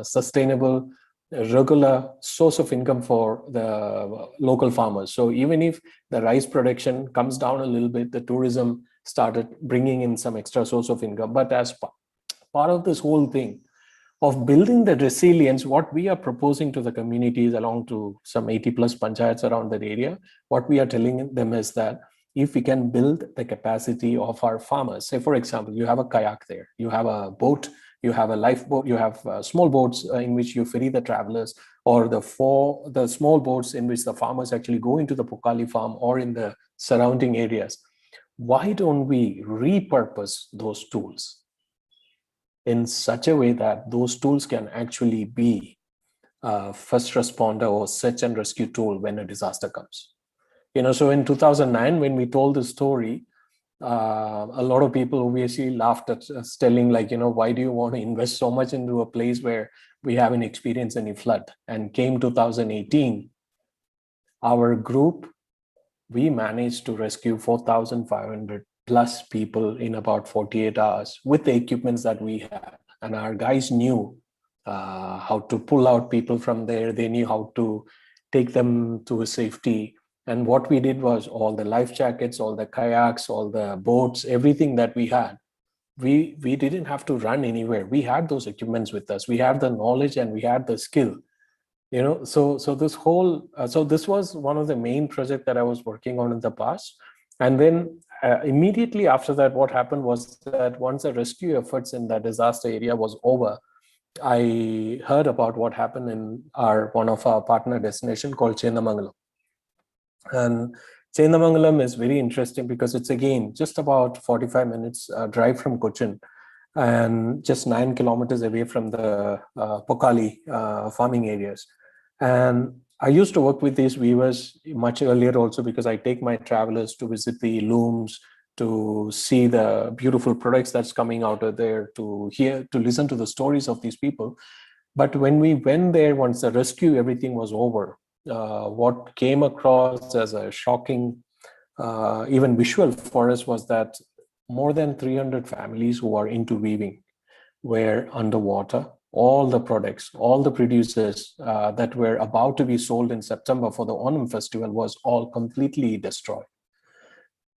sustainable, regular source of income for the local farmers. So even if the rice production comes down a little bit, the tourism started bringing in some extra source of income. But as part of this whole thing of building the resilience, what we are proposing to the communities along to some 80 plus panchayats around that area, what we are telling them is that if we can build the capacity of our farmers, say for example, you have a kayak there, you have a boat, you have a lifeboat, you have small boats in which you ferry the travelers, or the small boats in which the farmers actually go into the Pokali farm or in the surrounding areas. Why don't we repurpose those tools in such a way that those tools can actually be a first responder or search and rescue tool when a disaster comes? So in 2009, when we told the story, a lot of people obviously laughed at us, telling why do you want to invest so much into a place where we haven't experienced any flood? And came 2018, our group, we managed to rescue 4,500 plus people in about 48 hours with the equipments that we had. And our guys knew how to pull out people from there. They knew how to take them to a safety. And what we did was all the life jackets, all the kayaks, all the boats, everything that we had, we didn't have to run anywhere. We had those equipments with us. We had the knowledge and we had the skill. So this was one of the main projects that I was working on in the past. And then immediately after that, what happened was that once the rescue efforts in that disaster area was over, I heard about what happened in one of our partner destination called Chendamangalam. And Chendamangalam is very interesting because it's again just about 45 minutes drive from Cochin and just 9 kilometers away from the Pokali farming areas. And I used to work with these weavers much earlier also because I take my travelers to visit the looms, to see the beautiful products that's coming out of there, to listen to the stories of these people. But when we went there, once the rescue, everything was over, what came across as a shocking, even visual for us was that more than 300 families who are into weaving were underwater. All the products, all the producers that were about to be sold in September for the Onam festival was all completely destroyed.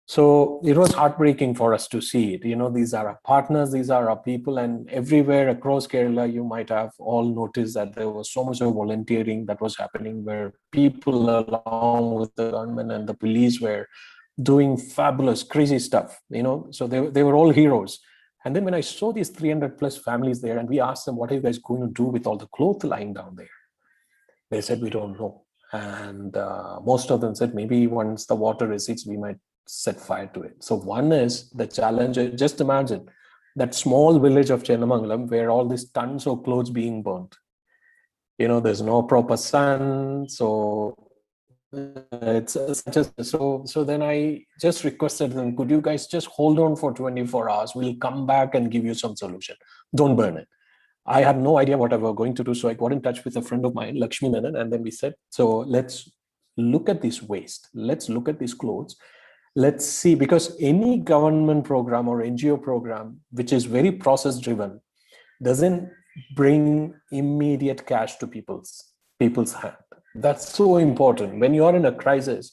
So it was heartbreaking for us to see it. These are our partners, these are our people, and everywhere across Kerala, you might have all noticed that there was so much of volunteering that was happening where people along with the government and the police were doing fabulous, crazy stuff, so they were all heroes. And then when I saw these 300 plus families there and we asked them, what are you guys going to do with all the clothes lying down there? They said, we don't know. And most of them said, maybe once the water recedes, we might set fire to it. So one is the challenge. Just imagine that small village of Chendamangalam where all these tons of clothes being burnt. There's no proper sun. So it's just so then I just requested them, could you guys just hold on for 24 hours? We'll come back and give you some solution. Don't burn it. I had no idea what I was going to do. So I got in touch with a friend of mine, Lakshmi Menon, and then we said, so let's look at this waste. Let's look at these clothes. Let's see, because any government program or NGO program, which is very process driven, doesn't bring immediate cash to people's hand. That's so important. When you're in a crisis,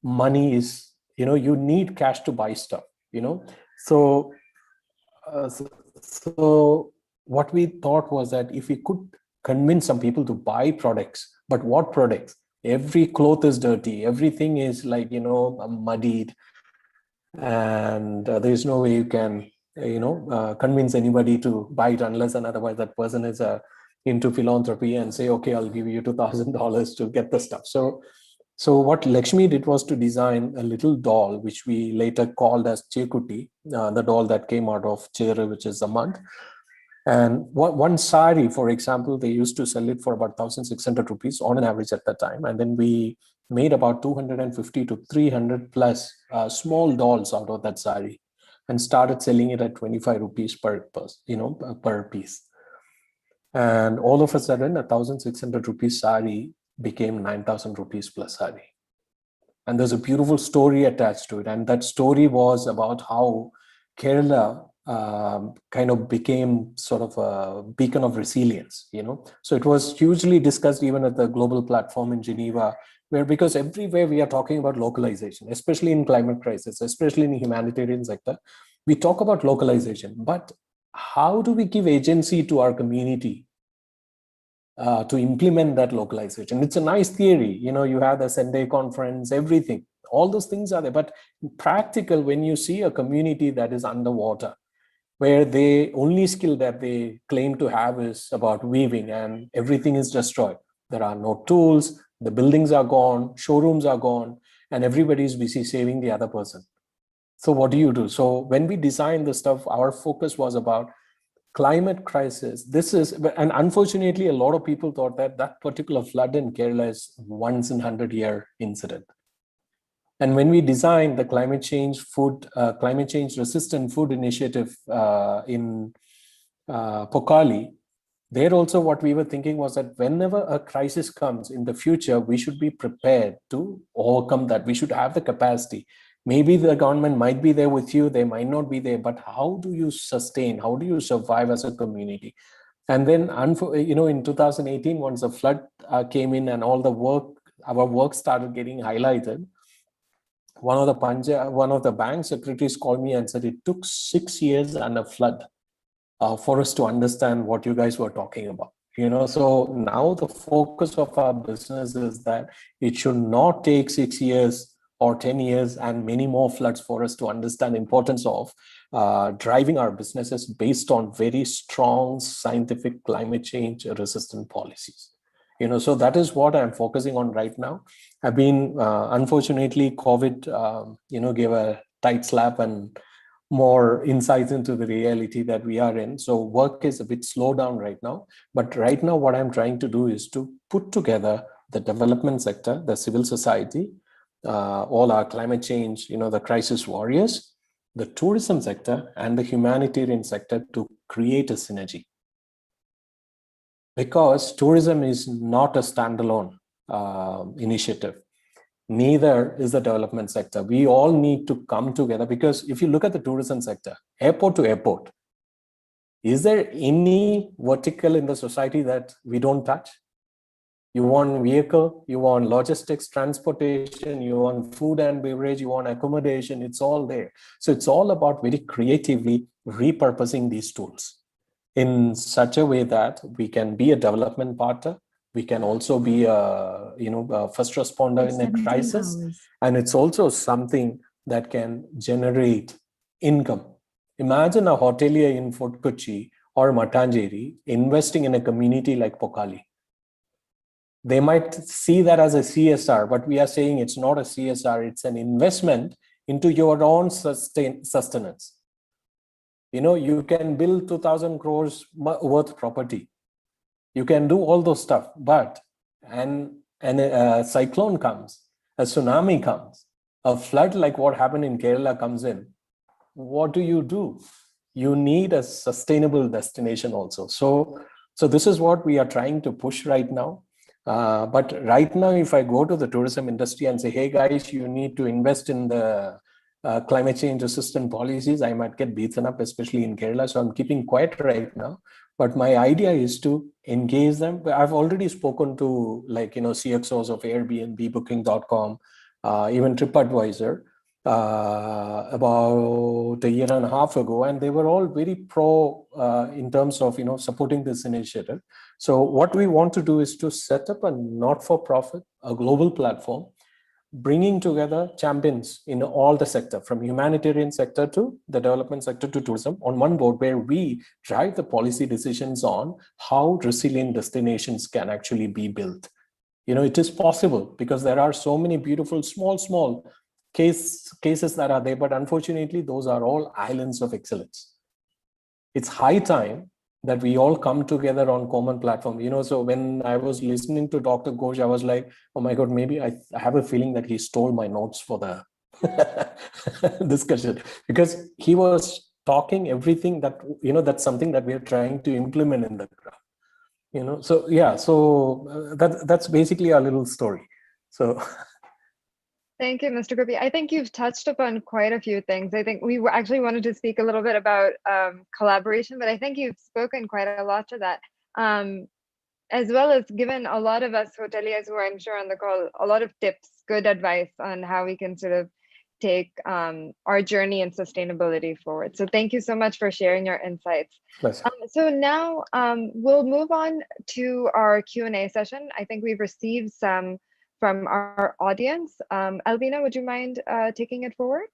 money is, you need cash to buy stuff, So, so what we thought was that if we could convince some people to buy products, but what products? Every cloth is dirty, everything is like, muddied, and there's no way you can, convince anybody to buy it unless and otherwise that person is into philanthropy and say, okay, I'll give you $2,000 to get the stuff. So what Lakshmi did was to design a little doll, which we later called as Chekuti, the doll that came out of Cheru, which is a mud. And one sari, for example, they used to sell it for about 1,600 rupees on an average at that time. And then we made about 250 to 300 plus small dolls out of that sari and started selling it at 25 rupees per piece. And all of a sudden, 1,600 rupees sari became 9,000 rupees plus sari. And there's a beautiful story attached to it. And that story was about how Kerala kind of became sort of a beacon of resilience, So it was hugely discussed even at the global platform in Geneva, because everywhere we are talking about localization, especially in climate crisis, especially in the humanitarian sector, we talk about localization. But how do we give agency to our community to implement that localization? It's a nice theory, you have the Sendai conference, everything, all those things are there. But in practical, when you see a community that is underwater, where the only skill that they claim to have is about weaving and everything is destroyed. There are no tools, the buildings are gone, showrooms are gone, and everybody is busy saving the other person. So what do you do? So when we designed the stuff, our focus was about climate crisis. And unfortunately, a lot of people thought that particular flood in Kerala is once in 100-year incident. And when we designed the climate change resistant food initiative in Pokali, there also what we were thinking was that whenever a crisis comes in the future, we should be prepared to overcome that. We should have the capacity. Maybe the government might be there with you, they might not be there, but how do you sustain? How do you survive as a community? And then, in 2018, once the flood came in and all our work started getting highlighted, one of the bank secretaries called me and said it took 6 years and a flood for us to understand what you guys were talking about. So now the focus of our business is that it should not take 6 years or 10 years and many more floods for us to understand the importance of driving our businesses based on very strong scientific climate change resistant policies. So that is what I'm focusing on right now. I've been, unfortunately, COVID, gave a tight slap and more insights into the reality that we are in. So work is a bit slow down right now. But right now, what I'm trying to do is to put together the development sector, the civil society, all our climate change, the crisis warriors, the tourism sector, and the humanitarian sector to create a synergy. Because tourism is not a standalone initiative. Neither is the development sector. We all need to come together, because if you look at the tourism sector, airport to airport, is there any vertical in the society that we don't touch? You want vehicle, you want logistics, transportation, you want food and beverage, you want accommodation, it's all there. So it's all about very creatively repurposing these tools in such a way that we can be a development partner. We can also be a first responder in a crisis. And it's also something that can generate income. Imagine a hotelier in Fort Kochi or Matanjeri investing in a community like Pokali. They might see that as a CSR, but we are saying it's not a CSR, it's an investment into your own sustenance. You can build 2,000 crores worth property. You can do all those stuff, but a cyclone comes, a tsunami comes, a flood like what happened in Kerala comes in. What do? You need a sustainable destination also. So this is what we are trying to push right now. But right now, if I go to the tourism industry and say, hey guys, you need to invest in the climate change resistant policies, I might get beaten up, especially in Kerala. So I'm keeping quiet right now. But my idea is to engage them. I've already spoken to CXOs of Airbnb, Booking.com, even TripAdvisor. about a year and a half ago, and they were all very pro in terms of supporting this initiative. So what we want to do is to set up a not-for-profit, a global platform, bringing together champions in all the sector, from humanitarian sector to the development sector to tourism, on one board, where we drive the policy decisions on how resilient destinations can actually be built. It is possible, because there are so many beautiful small cases that are there, but unfortunately those are all islands of excellence. It's high time that we all come together on common platform. So when I was listening to Dr. Ghosh, I was like, oh my God, maybe I have a feeling that he stole my notes for the discussion, because he was talking everything that, that's something that we are trying to implement in the ground. So yeah, so that's basically our little story. So Thank you, Mr. Gopi. I think you've touched upon quite a few things. I think we actually wanted to speak a little bit about collaboration, but I think you've spoken quite a lot to that, as well as given a lot of us hoteliers who are, I'm sure, on the call, a lot of tips, good advice on how we can sort of take our journey in sustainability forward. So thank you so much for sharing your insights. So now we'll move on to our Q&A session. I think we've received some from our audience. Alvina, would you mind taking it forward?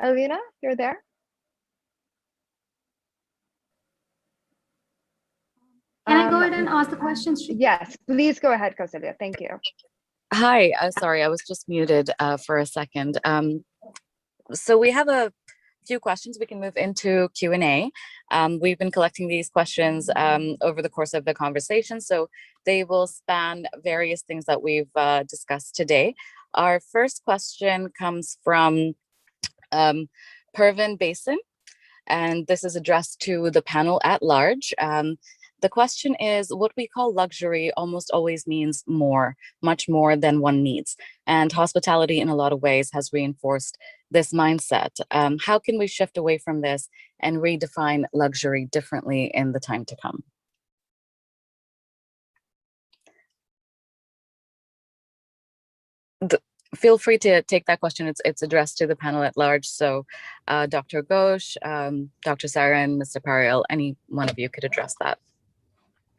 Alvina, you're there? Can I go ahead and ask the questions? Yes, please go ahead, Kausalya. Thank you. Hi, sorry, I was just muted for a second. So we have a few questions. We can move into Q&A. We've been collecting these questions over the course of the conversation, so they will span various things that we've discussed today. Our first question comes from Pervin Basin, and this is addressed to the panel at large. The question is, what we call luxury almost always means more, much more than one needs. And hospitality in a lot of ways has reinforced this mindset. How can we shift away from this and redefine luxury differently in the time to come? Feel free to take that question. It's addressed to the panel at large. So Dr. Ghosh, Dr. Sarin, Mr. Parayil, any one of you could address that.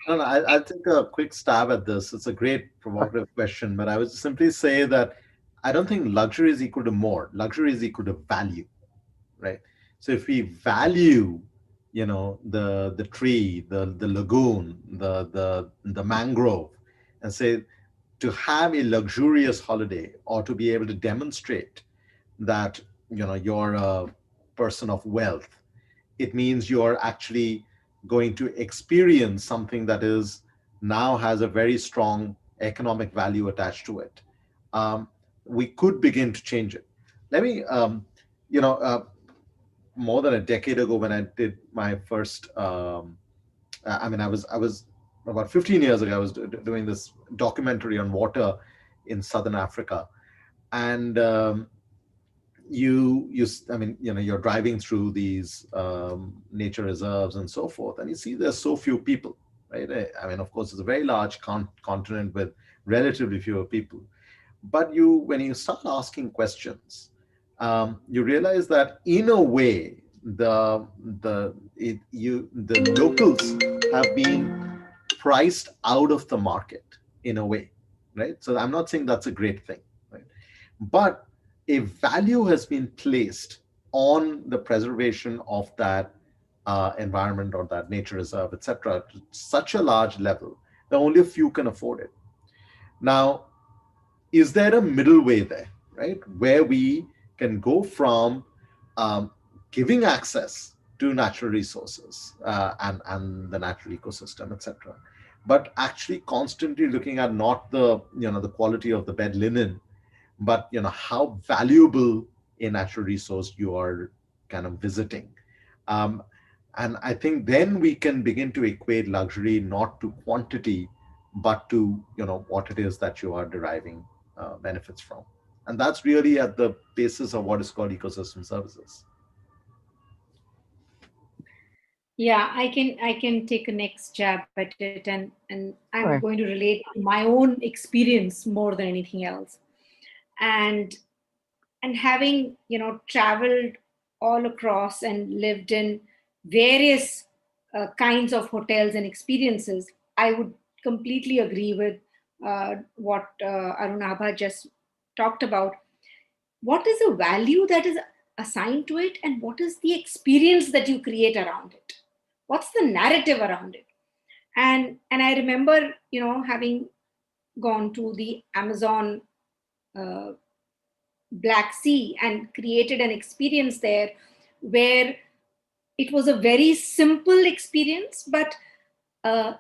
No, I'll take a quick stab at this. It's a great provocative question, but I would simply say that I don't think luxury is equal to more. Luxury is equal to value, right? So if we value, the tree, the lagoon, the mangrove, and say to have a luxurious holiday, or to be able to demonstrate that you're a person of wealth, it means you're actually going to experience something that is now has a very strong economic value attached to it. We could begin to change it. Let me, more than a decade ago when I did my first, I was about 15 years ago, I was doing this documentary on water in Southern Africa. And you're driving through these nature reserves and so forth, and you see there's so few people, right? Of course, it's a very large continent with relatively fewer people. But when you start asking questions, you realize that in a way, the locals have been priced out of the market in a way, right? So I'm not saying that's a great thing, right? But a value has been placed on the preservation of that environment or that nature reserve, etc., to such a large level that only a few can afford it. Now, is there a middle way there, right, where we can go from giving access to natural resources and the natural ecosystem, etc., but actually constantly looking at not the the quality of the bed linen, but how valuable a natural resource you are kind of visiting. And I think then we can begin to equate luxury not to quantity, but to what it is that you are deriving benefits from. And that's really at the basis of what is called ecosystem services. Yeah, I can take a next jab at it, and I'm Sure. going to relate to my own experience more than anything else. And having, traveled all across and lived in various kinds of hotels and experiences, I would completely agree with what Arunabha just talked about. What is the value that is assigned to it, and what is the experience that you create around it? What's the narrative around it? And I remember, having gone to the Amazon uh, Black Sea and created an experience there where it was a very simple experience, but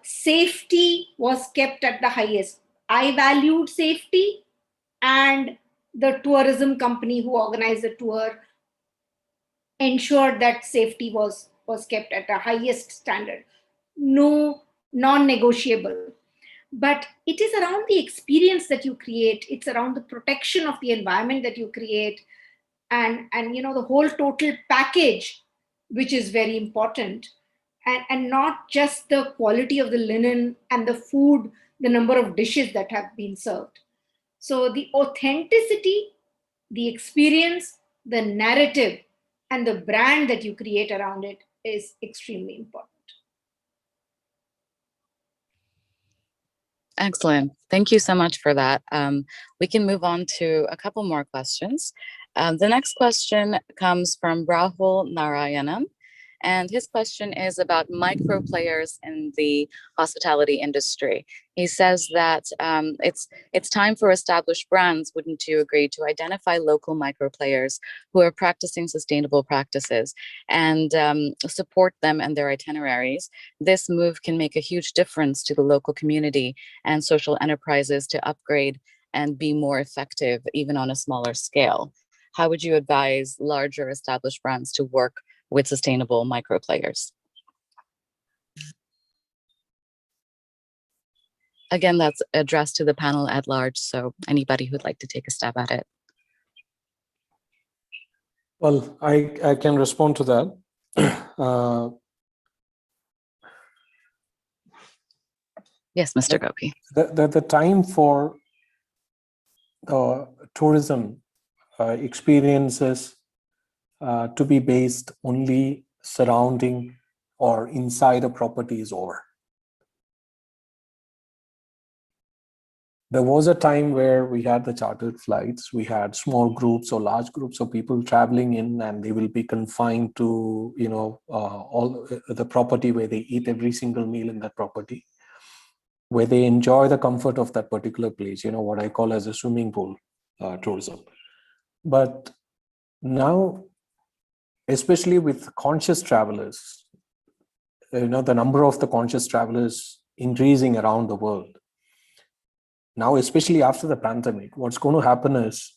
safety was kept at the highest. I valued safety, and the tourism company who organized the tour ensured that safety was kept at the highest standard, no non-negotiable. But it is around the experience that you create, it's around the protection of the environment that you create, and the whole total package, which is very important, and not just the quality of the linen and the food, the number of dishes that have been served. So the authenticity, the experience, the narrative, and the brand that you create around it is extremely important. Excellent. Thank you so much for that. We can move on to a couple more questions. The next question comes from Rahul Narayanan, and his question is about micro players in the hospitality industry. He says that it's time for established brands, wouldn't you agree, to identify local micro players who are practicing sustainable practices and support them and their itineraries. This move can make a huge difference to the local community and social enterprises to upgrade and be more effective, even on a smaller scale. How would you advise larger established brands to work with sustainable micro players? Again, that's addressed to the panel at large, so anybody who'd like to take a stab at it. Well, I can respond to that. Yes, Mr. Gopi. The time for tourism experiences to be based only surrounding or inside a property is over. There was a time where we had the chartered flights, we had small groups or large groups of people traveling in, and they will be confined to, all the property where they eat every single meal in that property, where they enjoy the comfort of that particular place, what I call as a swimming pool tourism. But now, especially with conscious travelers, the number of the conscious travelers increasing around the world. Now, especially after the pandemic, what's going to happen is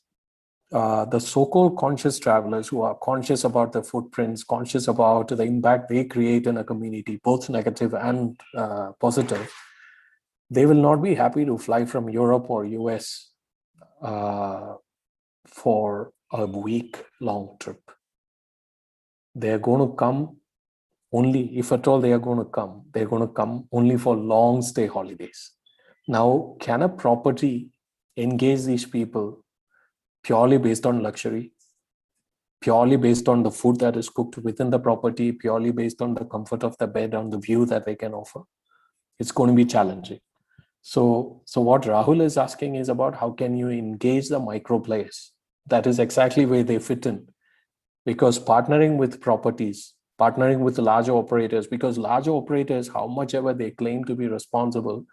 the so-called conscious travelers who are conscious about their footprints, conscious about the impact they create in a community, both negative and positive, they will not be happy to fly from Europe or US for a week-long trip. They're going to come only, if at all they are going to come, they're going to come only for long stay holidays. Now, can a property engage these people purely based on luxury, purely based on the food that is cooked within the property, purely based on the comfort of the bed and the view that they can offer? It's going to be challenging. So what Rahul is asking is about how can you engage the micro players? That is exactly where they fit in. Because partnering with properties, partnering with the larger operators, because larger operators, how much ever they claim to be responsible,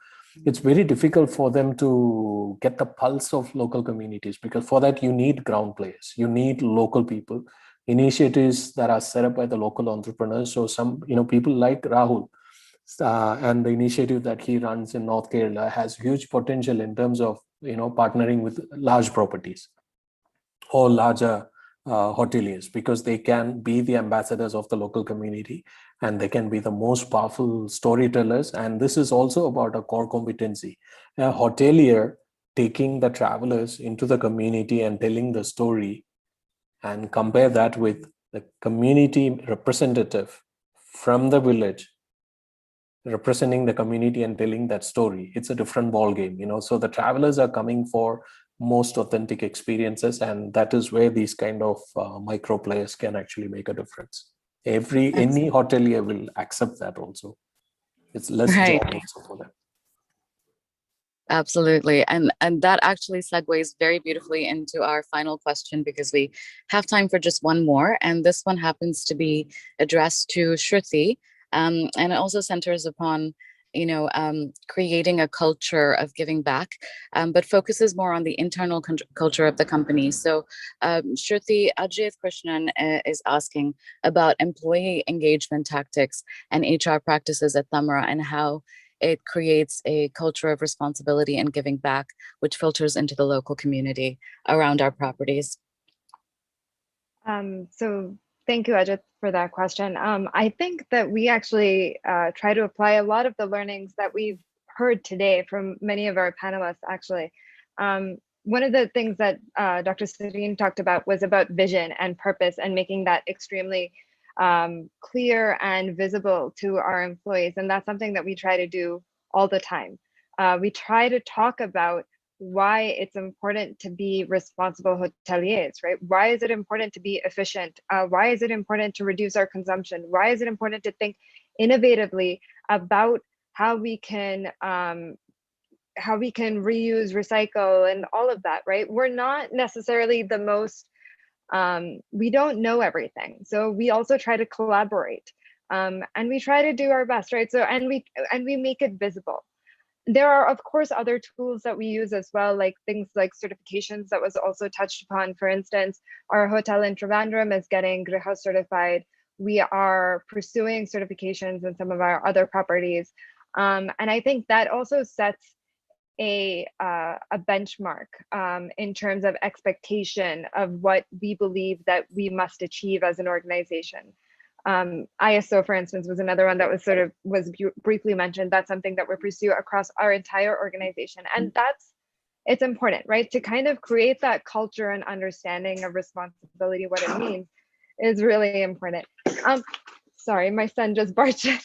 it's very difficult for them to get the pulse of local communities, because for that you need ground players, you need local people, initiatives that are set up by the local entrepreneurs. So some, people like Rahul and the initiative that he runs in North Kerala has huge potential in terms of, partnering with large properties or larger hoteliers, because they can be the ambassadors of the local community and they can be the most powerful storytellers. And this is also about a core competency. A hotelier taking the travelers into the community and telling the story, and compare that with the community representative from the village, representing the community and telling that story, it's a different ball game, so the travelers are coming for most authentic experiences, and that is where these kind of micro players can actually make a difference. Any hotelier will accept that also. It's less job also for them. Absolutely. And that actually segues very beautifully into our final question, because we have time for just one more. And this one happens to be addressed to Shruti. And it also centers upon, creating a culture of giving back, but focuses more on the internal culture of the company. So Shruti, Ajit Krishnan is asking about employee engagement tactics and HR practices at Tamara, and how it creates a culture of responsibility and giving back, which filters into the local community around our properties. So thank you, Ajit, for that question. I think that we actually try to apply a lot of the learnings that we've heard today from many of our panelists, actually. One of the things that Dr. Sarin talked about was about vision and purpose, and making that extremely clear and visible to our employees. And that's something that we try to do all the time. We try to talk about why it's important to be responsible hoteliers, right? Why is it important to be efficient? Why is it important to reduce our consumption? Why is it important to think innovatively about how we can reuse, recycle, and all of that, right? We're not necessarily the most, we don't know everything. So we also try to collaborate, and we try to do our best, right? So, and we make it visible. There are, of course, other tools that we use as well, like things like certifications that was also touched upon. For instance, our hotel in Trivandrum is getting Griha certified. We are pursuing certifications in some of our other properties. And I think that also sets a benchmark in terms of expectation of what we believe that we must achieve as an organization. ISO, for instance, was another one that was briefly mentioned. That's something that we pursue across our entire organization. And it's important, right? To kind of create that culture and understanding of responsibility, what it means, is really important. Sorry, my son just barged in.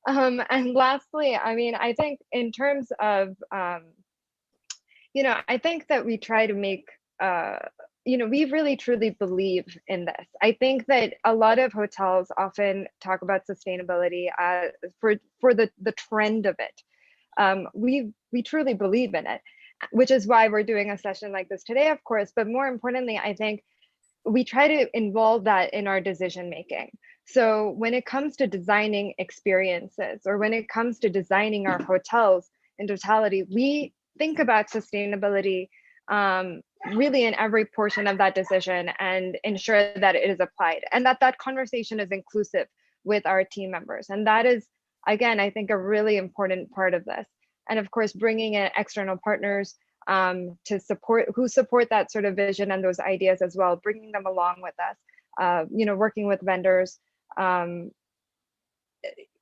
And lastly, I mean, I think in terms of, I think that we try to make, we really truly believe in this. I think that a lot of hotels often talk about sustainability for the trend of it. We truly believe in it, which is why we're doing a session like this today, of course. But more importantly, I think we try to involve that in our decision making. So when it comes to designing experiences, or when it comes to designing our hotels in totality, we think about sustainability really in every portion of that decision, and ensure that it is applied, and that conversation is inclusive with our team members. And that is, again, I think, a really important part of this. And of course, bringing in external partners to support that sort of vision and those ideas as well, bringing them along with us, working with vendors, even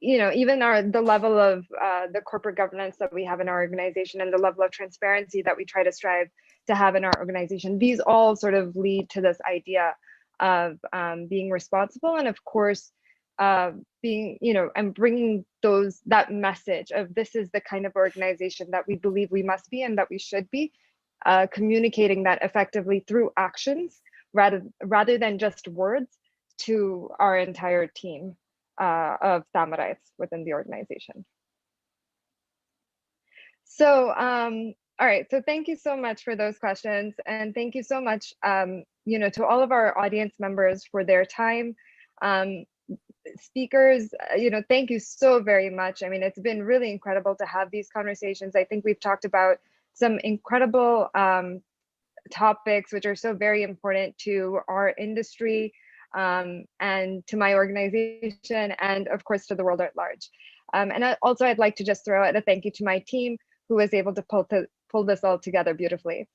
the level of the corporate governance that we have in our organization, and the level of transparency that we try to strive to have in our organization. These all sort of lead to this idea of being responsible, and of course, being, and bringing that message of this is the kind of organization that we believe we must be and that we should be, communicating that effectively through actions rather than just words to our entire team of Tamarites within the organization. So, all right, so thank you so much for those questions, and thank you so much, to all of our audience members for their time. Speakers, thank you so very much. I mean, it's been really incredible to have these conversations. I think we've talked about some incredible topics which are so very important to our industry, and to my organization, and of course to the world at large. And I'd like to just throw out a thank you to my team, who was able to pull this all together beautifully.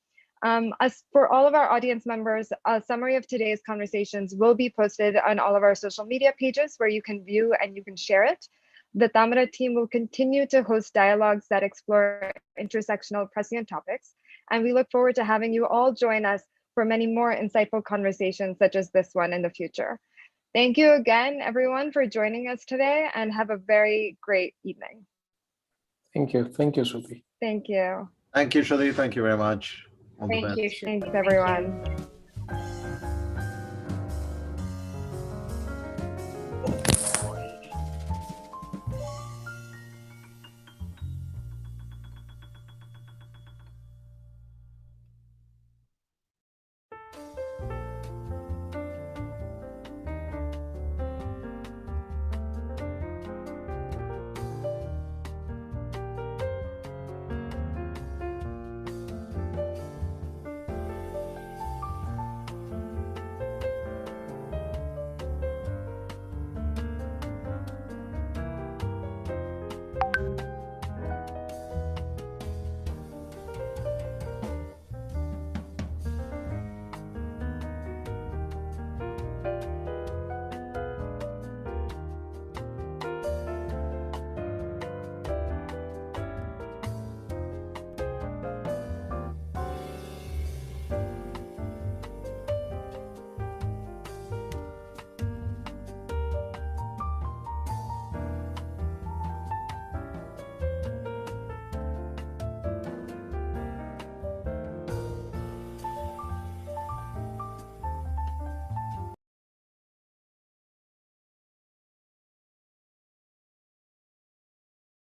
As for all of our audience members, a summary of today's conversations will be posted on all of our social media pages, where you can view and you can share it. The Tamara team will continue to host dialogues that explore intersectional prescient topics, and we look forward to having you all join us for many more insightful conversations such as this one in the future. Thank you again, everyone, for joining us today, and have a very great evening. Thank you. Thank you, Shruti. Thank you. Thank you, Shruti. Thank you very much. All the Thank best. you, Shruti. Thanks, Thank you. everyone.